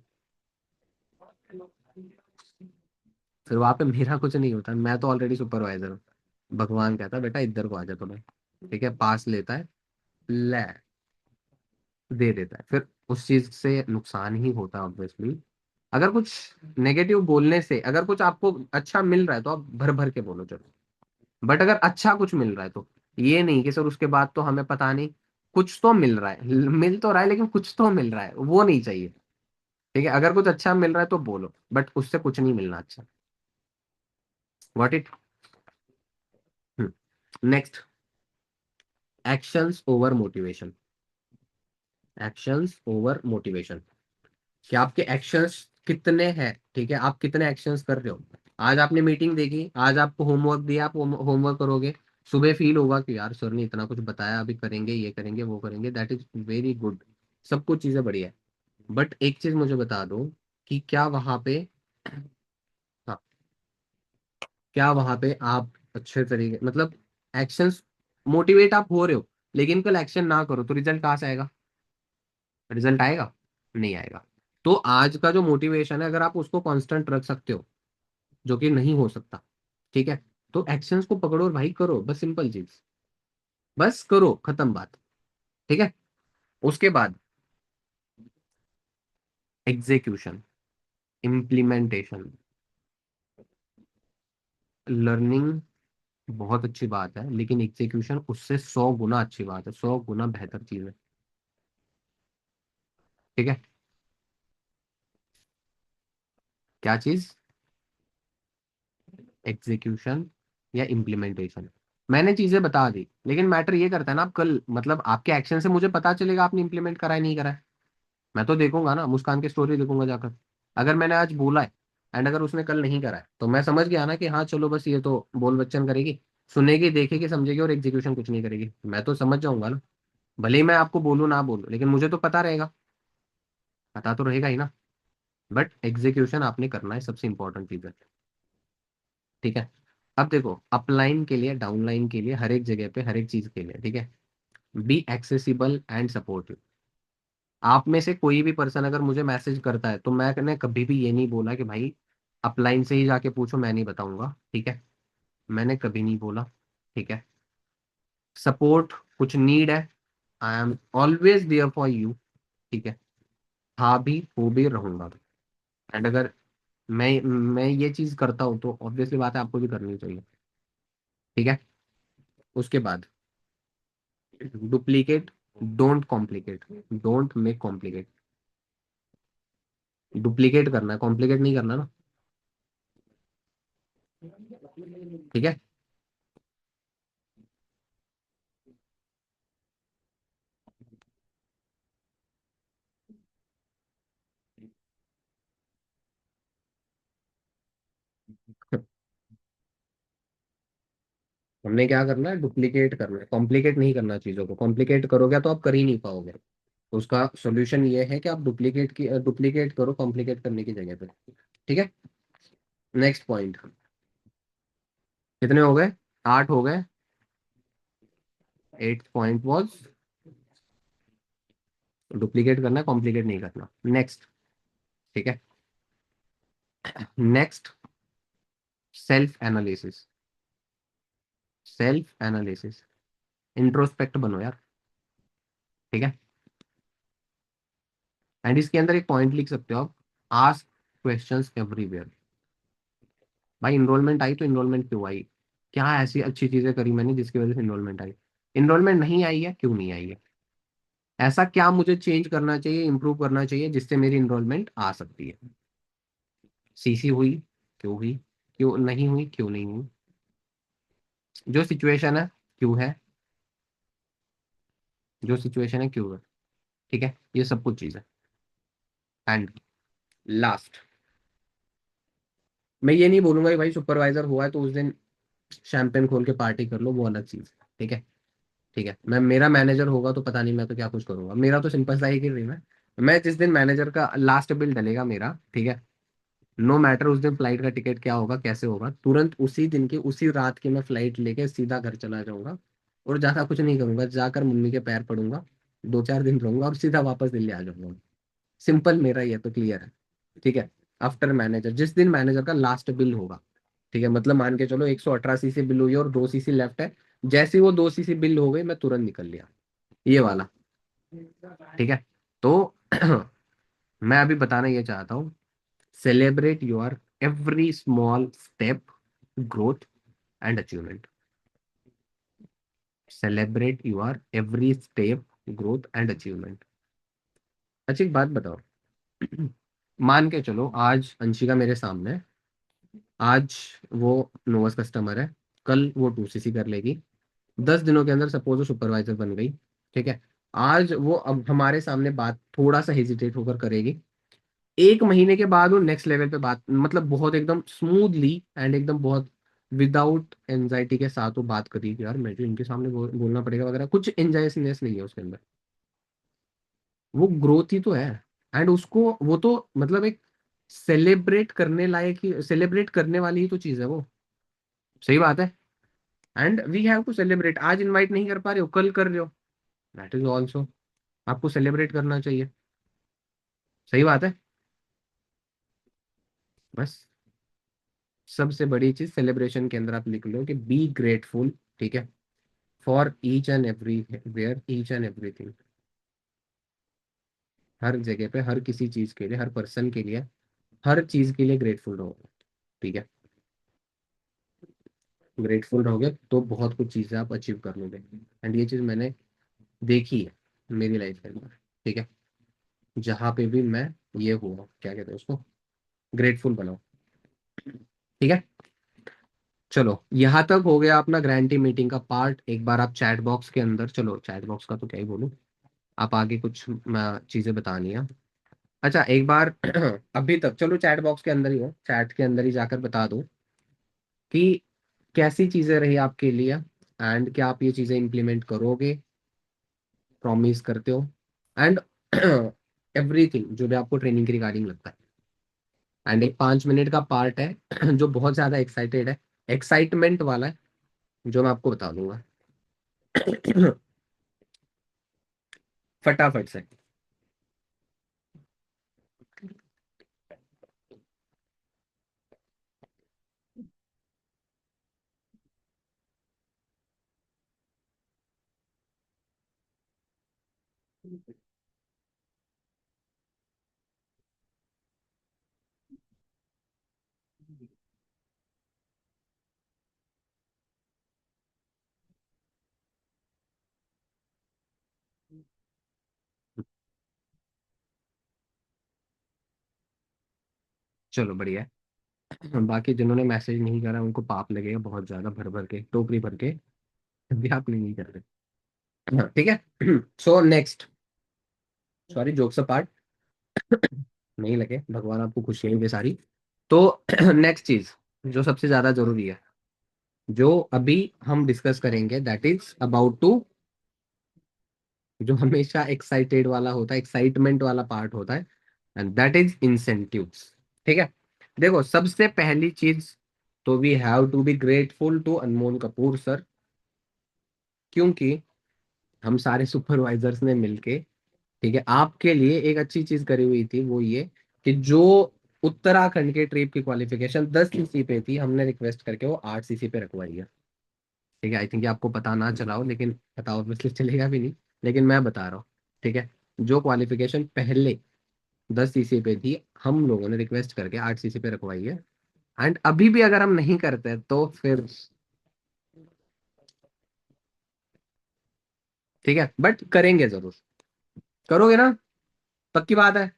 S1: फिर वहां पे मेरा कुछ नहीं होता, मैं तो ऑलरेडी सुपरवाइजर हूँ। भगवान कहता है बेटा इधर को आ जा तुम्हें, ठीक है, पास लेता है, ले, दे देता है, फिर उस चीज से नुकसान ही होता है ऑब्वियसली। अगर कुछ नेगेटिव बोलने से, अगर कुछ आपको अच्छा मिल रहा है तो आप भर भर के बोलो, चलो। बट अगर अच्छा कुछ मिल रहा है तो ये नहीं कि सर उसके बाद तो हमें पता नहीं, कुछ तो मिल रहा है, मिल तो रहा है लेकिन कुछ तो मिल रहा है, वो नहीं चाहिए, ठीक है। अगर कुछ अच्छा मिल रहा है तो बोलो, बट उससे कुछ नहीं मिलना अच्छा। What it. Next, actions over motivation, actions over motivation, कि आपके एक्शंस कितने हैं, ठीक है, आप कितने एक्शंस कर रहे हो। आज आपने मीटिंग देखी, आज आपको होमवर्क दिया, आप होमवर्क करोगे, सुबह फील होगा कि यार सर ने इतना कुछ बताया, अभी करेंगे, ये करेंगे, वो करेंगे, दैट इज वेरी गुड, सब कुछ चीजें बढ़िया है। बट एक चीज मुझे बता दो कि क्या वहां पे, हाँ, क्या वहां पे आप अच्छे तरीके, मतलब एक्शंस, मोटिवेट आप हो रहे हो, लेकिन कल एक्शन ना करो तो रिजल्ट कहाँ से आएगा? रिजल्ट आएगा? नहीं आएगा। तो आज का जो मोटिवेशन है, अगर आप उसको कांस्टेंट रख सकते हो, जो कि नहीं हो सकता, ठीक है, तो एक्शंस को पकड़ो और भाई करो, बस सिंपल चीज, बस करो, खत्म बात, ठीक है। उसके बाद एग्जीक्यूशन, इम्प्लीमेंटेशन। लर्निंग बहुत अच्छी बात है, लेकिन एग्जीक्यूशन उससे 100 गुना अच्छी बात है, 100 गुना बेहतर चीज है। ठीक है। क्या चीज? एग्जीक्यूशन या इम्प्लीमेंटेशन। मैंने चीजें बता दी, लेकिन मैटर ये करता है ना, आप कल मतलब आपके एक्शन से मुझे पता चलेगा आपने इम्प्लीमेंट करा है नहीं करा है। मैं तो देखूंगा ना, मुस्कान की स्टोरी देखूंगा जाकर। अगर मैंने आज बोला है एंड अगर उसने कल नहीं करा है, तो मैं समझ गया ना कि हाँ चलो बस ये तो बोल बच्चन करेगी, सुनेगी देखेगी समझेगी और एग्जीक्यूशन कुछ नहीं करेगी, मैं तो समझ जाऊंगा ना। भले ही मैं आपको बोलूँ ना बोलूँ, लेकिन मुझे तो पता रहेगा, पता तो रहेगा ही ना। बट एग्जीक्यूशन आपने करना है, सबसे इंपॉर्टेंट चीज है। ठीक है। अब देखो, अपलाइन के लिए डाउनलाइन के लिए हर एक जगह पे हर एक चीज के लिए, ठीक है, बी एक्सेसिबल एंड सपोर्टिव। आप में से कोई भी पर्सन अगर मुझे मैसेज करता है, तो मैंने कभी भी ये नहीं बोला कि भाई अपलाइन से ही जाके पूछो, मैं नहीं बताऊंगा। ठीक है, मैंने कभी नहीं बोला। ठीक है। सपोर्ट, कुछ नीड है, I am always there for you. ठीक है। हाँ भी हो भी रहूंगा। एंड अगर मैं ये चीज करता हूँ, तो ऑब्वियसली बात है आपको भी करनी चाहिए। ठीक है। उसके बाद duplicate, don't complicate, don't make complicate. Duplicate करना है, कॉम्प्लिकेट नहीं करना ना। ठीक है। हमने क्या करना है? डुप्लीकेट करना है, कॉम्प्लिकेट नहीं करना चीजों को। कॉम्प्लिकेट करोगे तो आप कर ही नहीं पाओगे। उसका सोल्यूशन ये है कि आप डुप्लीकेट करो कॉम्प्लिकेट करने की जगह पे। ठीक है। Next point. कितने हो गए? 8 हो गए। 8th पॉइंट वाज डुप्लीकेट करना, कॉम्प्लिकेट नहीं करना। नेक्स्ट। ठीक है। Next, self analysis. Self analysis, introspect बनो यार। ठीक है। एंड इसके अंदर एक पॉइंट लिख सकते हो आप, आस्क क्वेश्चंस एवरीवेयर। भाई इनरोलमेंट आई तो इनरोलमेंट क्यों आई? क्या ऐसी अच्छी चीजें करी मैंने जिसकी वजह से इनरोलमेंट आई? इनरोलमेंट नहीं आई है, क्यों नहीं आई है? ऐसा क्या मुझे चेंज करना चाहिए, इंप्रूव करना चाहिए, जिससे मेरी इनरोलमेंट आ सकती है? सीसी हुई, क्यों हुई? क्यों नहीं हुई, क्यों नहीं हुई? जो सिचुएशन है, क्यों है? जो सिचुएशन है क्यों है? ठीक है, ये सब कुछ चीज है। एंड लास्ट, मैं ये नहीं बोलूंगा कि भाई सुपरवाइजर हुआ है तो उस दिन शैंपेन खोल के पार्टी कर लो, वो अलग चीज है। ठीक है। ठीक है, मैं मेरा मैनेजर होगा तो पता नहीं, मैं तो क्या कुछ करूंगा। मेरा तो सिंपल सा ही कि मैं जिस दिन मैनेजर का लास्ट बिल डलेगा मेरा, ठीक है, नो मैटर उस दिन फ्लाइट का टिकट क्या होगा कैसे होगा, तुरंत उसी दिन की उसी रात की मैं फ्लाइट लेके सीधा घर चला जाऊंगा। और ज्यादा कुछ नहीं करूंगा, जाकर मम्मी के पैर पड़ूंगा, 2-4 दिन रहूंगा और सीधा वापस दिल्ली आ जाऊंगा। सिंपल मेरा ये तो क्लियर है। ठीक है। आफ्टर मैनेजर, जिस दिन मैनेजर का लास्ट बिल होगा, ठीक है, मतलब मान के चलो 118 सीसी बिल हुई और 2 सीसी लेफ्ट है, जैसे ही वो 2 सीसी बिल हो गई मैं तुरंत निकल लिया, ये वाला। ठीक है। तो मैं अभी बताना ये चाहता हूँ, celebrate your every small step, growth and achievement. Celebrate your every step, growth and achievement. अच्छा एक बात बताओ, मान के चलो आज अंशिका मेरे सामने है, आज वो नोवस कस्टमर है, कल वो 2 सीसी कर लेगी, 10 दिनों के अंदर सपोज वो सुपरवाइजर बन गई। ठीक है। आज वो अब हमारे सामने बात थोड़ा सा हेजिटेट होकर करेगी, 1 महीने के बाद वो नेक्स्ट लेवल पे बात, मतलब बहुत एकदम स्मूथली एंड एकदम बहुत विदाउट एंजाइटी के साथ वो बात करेगी, यार मैं जो इनके सामने बोलना पड़ेगा वगैरह, कुछ एंजाइनेस नहीं है उसके अंदर। वो ग्रोथ ही तो है। एंड उसको वो तो मतलब एक सेलिब्रेट करने लायक ही, सेलिब्रेट करने वाली ही तो चीज है वो। सही बात है। And we have to celebrate, आज इनवाइट नहीं कर पा रहे हो कल कर रहे हो, दैट इज ऑल्सो, आपको सेलिब्रेट करना चाहिए। सही बात है। बस सबसे बड़ी चीज सेलिब्रेशन के अंदर आप लिख लो कि बी ग्रेटफुल। ठीक है। For each and everywhere, each and everything, हर जगह पे हर किसी चीज के लिए, हर पर्सन के लिए हर चीज के लिए ग्रेटफुल रहोगे, ठीक है, ग्रेटफुल रहोगे तो बहुत कुछ चीजें आप अचीव कर लोगे। एंड ये चीज मैंने देखी है मेरी लाइफ के अंदर, ठीक है, जहाँ पे भी मैं ये हुआ, क्या कहते हैं उसको, ग्रेटफुल बनाओ, ठीक है। चलो यहाँ तक हो गया अपना गारंटी मीटिंग का पार्ट। एक बार आप चैट बॉक्स के अंदर, चलो चैट बॉक्स का तो क्या ही बोलूं, आप आगे कुछ चीजें बतानी है। अच्छा एक बार अभी तक चलो चैट बॉक्स के अंदर ही हो, चैट के अंदर ही जाकर बता दो कि कैसी चीजें रही आपके लिए, एंड क्या आप ये चीजें इंप्लीमेंट करोगे, प्रॉमिस करते हो, एंड एवरीथिंग जो भी आपको ट्रेनिंग के रिगार्डिंग लगता है। एंड एक 5 मिनट का पार्ट है जो बहुत ज्यादा एक्साइटेड है, एक्साइटमेंट वाला है, जो मैं आपको बता दूंगा फटाफट से। चलो बढ़िया है। बाकी जिन्होंने मैसेज नहीं करा उनको पाप लगेगा बहुत ज्यादा, भर भर के टोकरी भर के, भी आप नहीं कर रहे, ठीक है। So next, sorry jokes apart, नहीं लगे, भगवान आपको खुशियां ही दे सारी। तो नेक्स्ट चीज जो सबसे ज्यादा जरूरी है, जो अभी हम डिस्कस करेंगे, दैट इज अबाउट टू, जो हमेशा एक्साइटेड वाला होता है, एक्साइटमेंट वाला पार्ट होता है, एंड दैट इज इंसेंटिव्स, ठीक है। देखो सबसे पहली चीज, तो we have to be grateful to Anmol Kapoor sir, क्योंकि हम सारे सुपरवाइजर्स ने मिलके, ठीक है, आपके लिए एक अच्छी चीज करी हुई थी, वो ये कि जो उत्तराखंड के ट्रिप की क्वालिफिकेशन 10 सीसी पे थी, हमने रिक्वेस्ट करके वो 8 सीसी पे रखवाई है, ठीक है। आई थिंक आपको पता ना चला हो, लेकिन पता ऑब्वियसली चलेगा भी नहीं, लेकिन मैं बता रहा हूँ, ठीक है। जो क्वालिफिकेशन पहले 10 सीसी पे थी, हम लोगों ने रिक्वेस्ट करके 8 सीसी पे रखवाई है। एंड अभी भी अगर हम नहीं करते तो फिर, ठीक है, बट करेंगे जरूर। करोगे ना? पक्की बात है?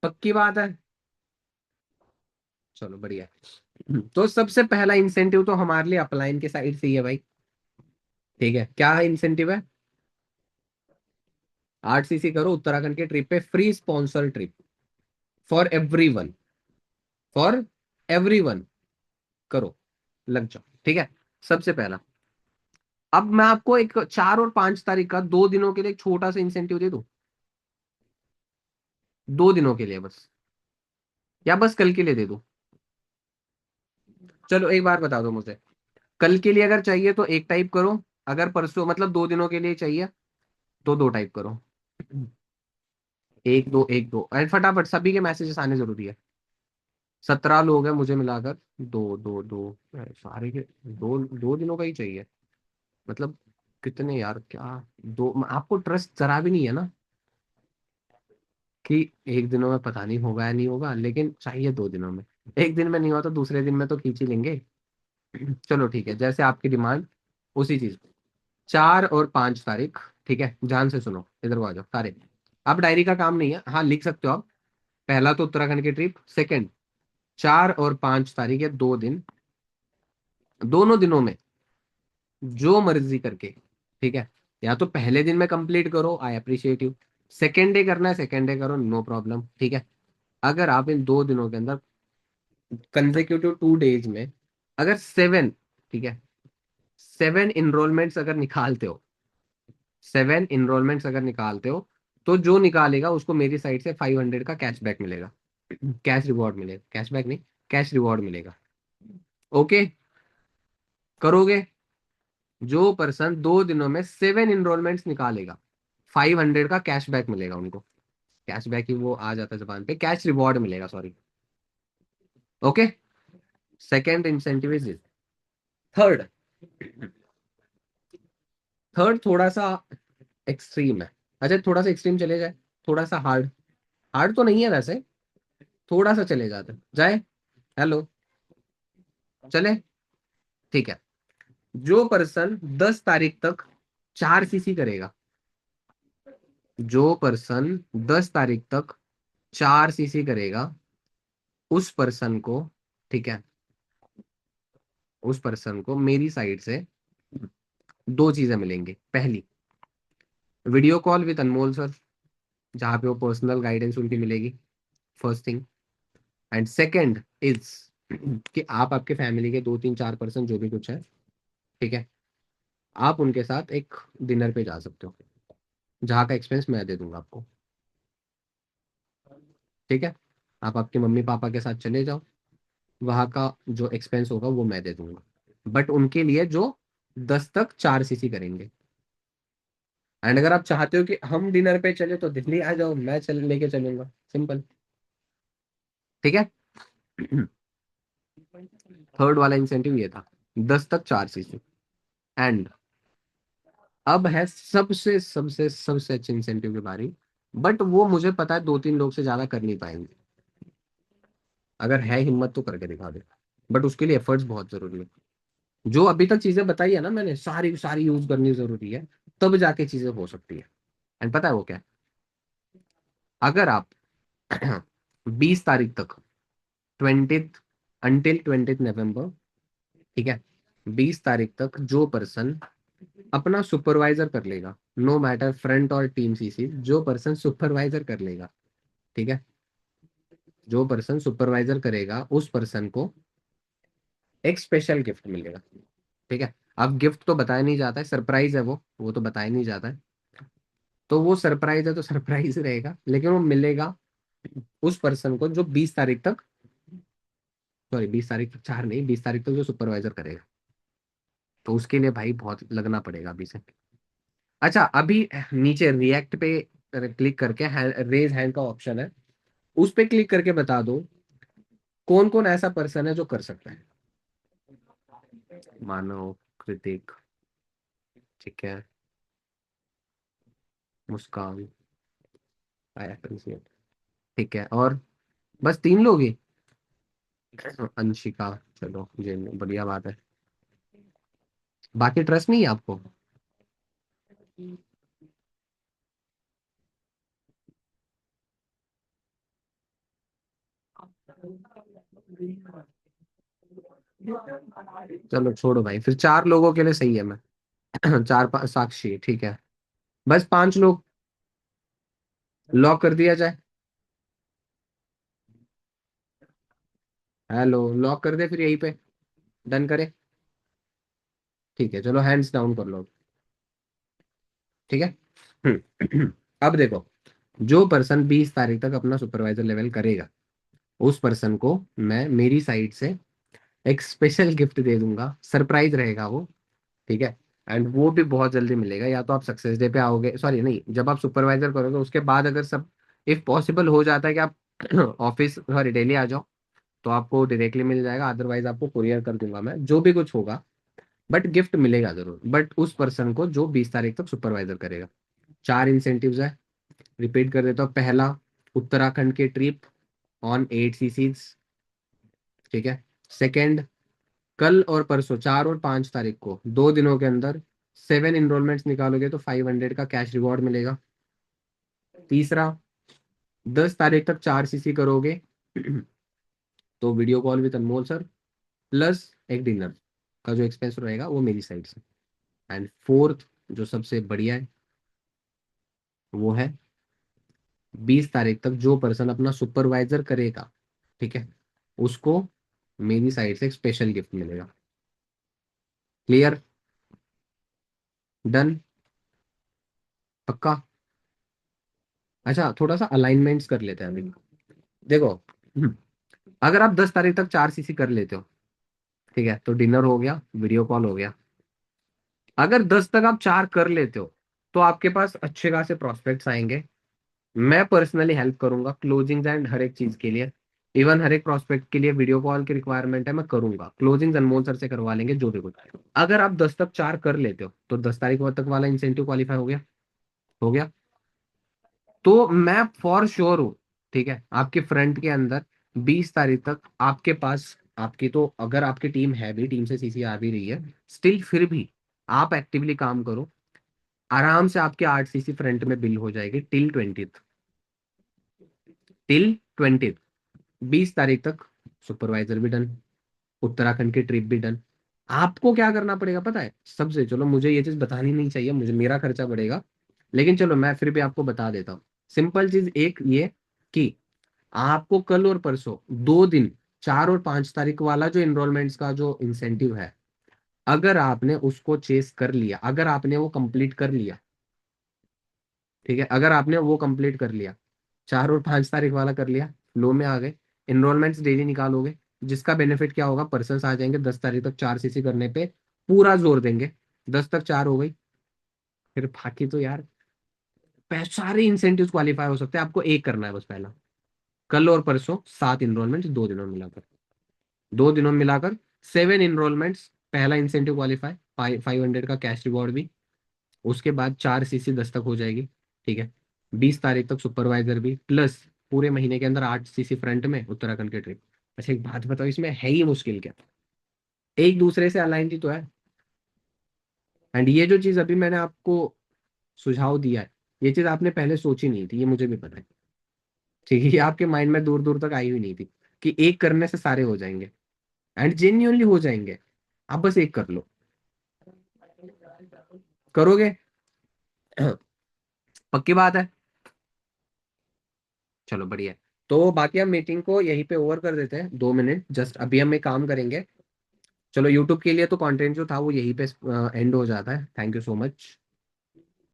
S1: पक्की बात है? चलो बढ़िया है। तो सबसे पहला इंसेंटिव तो हमारे लिए अपलाइन के साइड से ही है भाई, ठीक है। क्या इंसेंटिव है? 8 सीसी करो, उत्तराखंड के ट्रिप पे free sponsor trip for everyone, for everyone, करो, लग जाओ, ठीक है। सबसे पहला। अब मैं आपको एक 4 और 5 तारीख का 2 दिनों के लिए एक छोटा सा इंसेंटिव दे दूं, 2 दिनों के लिए बस, या बस कल के लिए दे दूं? चलो एक बार बता दो मुझे, कल के लिए अगर चाहिए तो एक टाइप करो, अगर परसों मतलब 2 दिनों के लिए चाहिए तो दो टाइप करो, एक दो एक दो, अरे फटाफट, सभी के मैसेजेस आने जरूरी है। 17 लोग हैं मुझे मिलाकर, दो दो दो, अरे सारे के 2 2 दिनों का ही चाहिए, मतलब कितने यार, क्या दो, आपको ट्रस्ट जरा भी नहीं है ना कि एक दिनों में पता नहीं होगा या नहीं होगा, लेकिन चाहिए 2 दिनों में। एक दिन में नहीं हुआ तो दूसरे दिन में तो खींच ही लेंगे। चलो ठीक है, जैसे आपकी डिमांड, उसी चीज, 4 और 5 तारीख, ठीक है, ध्यान से सुनो, इधर को आ जाओ सारे। अब डायरी का काम नहीं है, हाँ लिख सकते हो आप। पहला तो उत्तराखंड की ट्रिप, सेकंड 4 और 5 तारीख है, 2 दिन, दोनों दिनों में जो मर्जी करके, ठीक है। या तो पहले दिन में कंप्लीट करो, I appreciate you, second day करना है सेकेंड डे करो, नो प्रॉब्लम, ठीक है। अगर आप इन 2 दिनों के अंदर कंसेक्यूटिव 2 डेज में अगर 7, ठीक है, 7 इनरोलमेंट्स अगर निकालते हो, 7 इनरोलमेंट्स अगर निकालते हो, तो जो निकालेगा उसको मेरी साइड से 500 का कैशबैक मिलेगा, कैश रिवॉर्ड मिलेगा, कैशबैक नहीं, कैश रिवॉर्ड मिलेगा। ओके, करोगे? जो पर्सन 2 दिनों में 7 इनरोलमेंट्स निकालेगा, 500 का कैशबैक मिलेगा उनको, कैशबैक ही वो आ जाता है जबान पे, कैश रिवॉर्ड मिलेगा, sorry. Okay, second incentive is, third, third थोड़ा सा एक्सट्रीम है। अच्छा थोड़ा सा एक्सट्रीम चले जाए, थोड़ा सा हार्ड, हार्ड तो नहीं है वैसे, थोड़ा सा चले जाते जाए। हेलो, चले, ठीक है। जो पर्सन 10 तारीख तक 4 सीसी करेगा, जो पर्सन 10 तारीख तक 4 सीसी करेगा, उस पर्सन को, ठीक है, उस पर्सन को मेरी साइड से दो चीजें मिलेंगी। पहली, video call with Anmol sir, जहाँ पे वो पर्सनल गाइडेंस उनकी मिलेगी, first thing. And second is कि आप आपके फैमिली के 2 3 4 पर्सन जो भी कुछ है, ठीक है, आप उनके साथ एक डिनर पे जा सकते हो, जहाँ का एक्सपेंस मैं दे दूंगा आपको। ठीक है, आप आपके मम्मी पापा के साथ चले जाओ, वहाँ का जो एक्सपेंस होगा वो मैं दे दूंगा, बट उनके लिए जो 10 तक 4 सीसी करेंगे। एंड अगर आप चाहते हो कि हम डिनर पे चले तो दिल्ली आ जाओ, मैं चल लेके चलूंगा, सिंपल। ठीक है। थर्ड वाला इंसेंटिव ये था, 10 तक 4 सीसी। एंड अब है सबसे सबसे सबसे अच्छे इंसेंटिव की बारी, बट वो मुझे पता है 2 3 लोग से ज्यादा कर नहीं पाएंगे। अगर है हिम्मत तो करके दिखा दे, बट उसके लिए एफर्ट्स बहुत जरूरी है। जो अभी तक चीजें बताई है ना मैंने, सारी सारी यूज करनी जरूरी है, तब जाके चीजें हो सकती है। एंड पता है वो क्या है? अगर आप 20 तारीख तक, 20 अंटिल 20 नवंबर, ठीक है, 20 तारीख तक जो पर्सन अपना सुपरवाइजर कर लेगा, नो मैटर फ्रंट और टीम सीसी, जो पर्सन सुपरवाइजर कर लेगा, ठीक है, जो पर्सन सुपरवाइजर करेगा उस पर्सन को एक स्पेशल गिफ्ट मिलेगा। ठीक है। अब गिफ्ट तो बताया नहीं जाता है, सरप्राइज है वो तो बताया नहीं जाता है। तो वो सरप्राइज है तो सरप्राइज रहेगा, लेकिन वो मिलेगा उस पर्सन को जो 20 तारीख तक, सॉरी 20 तारीख तक 4 नहीं, 20 तारीख तक जो सुपरवाइजर करेगा। तो उसके लिए भाई बहुत लगना पड़ेगा अभी से। अच्छा, अभी नीचे रिएक्ट पे क्लिक करके रेज हैंड का ऑप्शन है, उस पे क्लिक करके बता दो कौन कौन ऐसा पर्सन है जो कर सकता है। मानव, कृतिक, ठीक है, मुस्कान, I appreciate, ठीक है, और बस 3 लोग ही। अंशिका, चलो ये बढ़िया बात है। बाकी ट्रस्ट नहीं है आपको? चलो छोड़ो भाई, फिर 4 लोगों के लिए सही है मैं। साक्षी, ठीक है, बस 5 लोग लॉक कर दिया जाए। हेलो, लॉक कर दे फिर यहीं पे, डन करे। ठीक है, चलो हैंड्स डाउन कर लो। ठीक है। अब देखो, जो पर्सन 20 तारीख तक अपना सुपरवाइजर लेवल करेगा, उस पर्सन को मैं मेरी साइड से एक स्पेशल गिफ्ट दे दूंगा, सरप्राइज रहेगा वो। ठीक है। एंड वो भी बहुत जल्दी मिलेगा, या तो आप सक्सेस डे पे आओगे, सॉरी नहीं, जब आप सुपरवाइजर करोगे उसके बाद, अगर सब इफ पॉसिबल हो जाता है कि आप ऑफिस सॉरी डेली आ जाओ, तो आपको डायरेक्टली मिल जाएगा, अदरवाइज आपको कुरियर कर दूंगा मैं, जो भी कुछ होगा। बट गिफ्ट मिलेगा जरूर, बट उस पर्सन को जो 20 तारीख तक सुपरवाइजर करेगा। 4 इंसेंटिव्स है, रिपीट कर देता हूँ। पहला, उत्तराखंड की ट्रिप ऑन 8 सीसीज, ठीक है। सेकंड, कल और परसों 4 और 5 तारीख को 2 दिनों के अंदर 7 इनरोलमेंट्स निकालोगे तो 500 का कैश रिवॉर्ड मिलेगा। तीसरा, 10 तारीख तक 4 सीसी करोगे तो video call with Anmol sir plus एक डिनर का जो एक्सपेंस रहेगा वो मेरी साइड से। एंड फोर्थ, जो सबसे बढ़िया है, वो है 20 तारीख तक जो पर्सन अपना सुपरवाइजर करेगा, ठीक है, उसको मेरी साइड से एक स्पेशल गिफ्ट मिलेगा। क्लियर? डन? पक्का? अच्छा, थोड़ा सा अलाइनमेंट्स कर लेते हैं अभी। देखो, अगर आप 10 तारीख तक 4 सीसी कर लेते हो, ठीक है, तो डिनर हो गया, वीडियो कॉल हो गया। अगर 10 तक आप 4 कर लेते हो, तो आपके पास अच्छे खासे प्रोस्पेक्ट्स आएंगे। मैं पर्सनली हेल्प करूंगा क्लोजिंग एंड हर एक चीज के लिए। इवन हर एक प्रोस्पेक्ट के लिए वीडियो कॉल की रिक्वायरमेंट है, मैं करूंगा। क्लोजिंग अनमोल सर से करवा लेंगे जो भी कुछ। अगर आप 10 तक 4 कर लेते हो तो 10 तारीख तक वाला इंसेंटिव क्वालिफाई हो गया। हो गया। तो मैं फॉर श्योर हूँ, ठीक है, आपके फ्रंट के अंदर 20 तारीख तक आपके पास, आपकी तो अगर आपकी टीम है भी, टीम से सीसी आ भी रही है, स्टिल फिर भी आप एक्टिवली काम करो, आराम से आपके 8 सीसी फ्रंट में बिल हो जाएगी टिल 20th। 20 तारीख तक सुपरवाइजर भी डन, उत्तराखंड की ट्रिप भी डन। आपको क्या करना पड़ेगा पता है सबसे, चलो मुझे ये चीज बतानी नहीं चाहिए, मुझे मेरा खर्चा बढ़ेगा, लेकिन चलो मैं फिर भी आपको बता देता हूँ। सिंपल चीज एक ये कि आपको कल और परसों 2 दिन, 4 और 5 तारीख वाला जो इनरोलमेंट्स का जो इंसेंटिव है, अगर आपने उसको चेस कर लिया, अगर आपने वो कंप्लीट कर लिया, ठीक है, अगर आपने वो कंप्लीट कर लिया, 4 और 5 तारीख वाला कर लिया, लो में आ गए, इनरोलमेंट्स डेली निकालोगे, जिसका बेनिफिट क्या होगा, पर्सन्स आ जाएंगे 10 तारीख तक 4 सीसी करने पे, पूरा जोर देंगे, 10 तक 4 हो गई, फिर बाकी तो यार सारे इंसेंटिव क्वालिफाई हो सकते हैं, आपको एक करना है बस पहला, कल और परसों 7 इनरोलमेंट 2 दिनों में मिलाकर, 2 दिनों में मिलाकर 7 इनरोलमेंट्स, पहला इंसेंटिव क्वालिफाई, 500 का कैश रिवॉर्ड भी, उसके बाद 4 सीसी 10 तक हो जाएगी, ठीक है। 20 तारीख तक सुपरवाइजर भी, प्लस पूरे महीने के अंदर 8 सीसी फ्रंट में उत्तराखंड के ट्रिप। अच्छा एक बात बताओ, इसमें है ही मुश्किल क्या, एक दूसरे से अलाइन ही तो है। एंड ये जो चीज अभी मैंने आपको सुझाव दिया है, ये चीज आपने पहले सोची नहीं थी, ये मुझे भी पता है, ठीक है, ये आपके माइंड में दूर दूर तक आई हुई नहीं थी कि एक करने से सारे हो जाएंगे, एंड जेन्युइनली हो जाएंगे, आप बस एक कर लो, करोगे। पक्की बात है। चलो बढ़िया है। तो बाकी हम मीटिंग को यहीं पे ओवर कर देते हैं, 2 मिनट जस्ट, अभी हम एक काम करेंगे। चलो यूट्यूब के लिए तो कंटेंट जो था वो यहीं पे एंड हो जाता है, थैंक यू सो मच।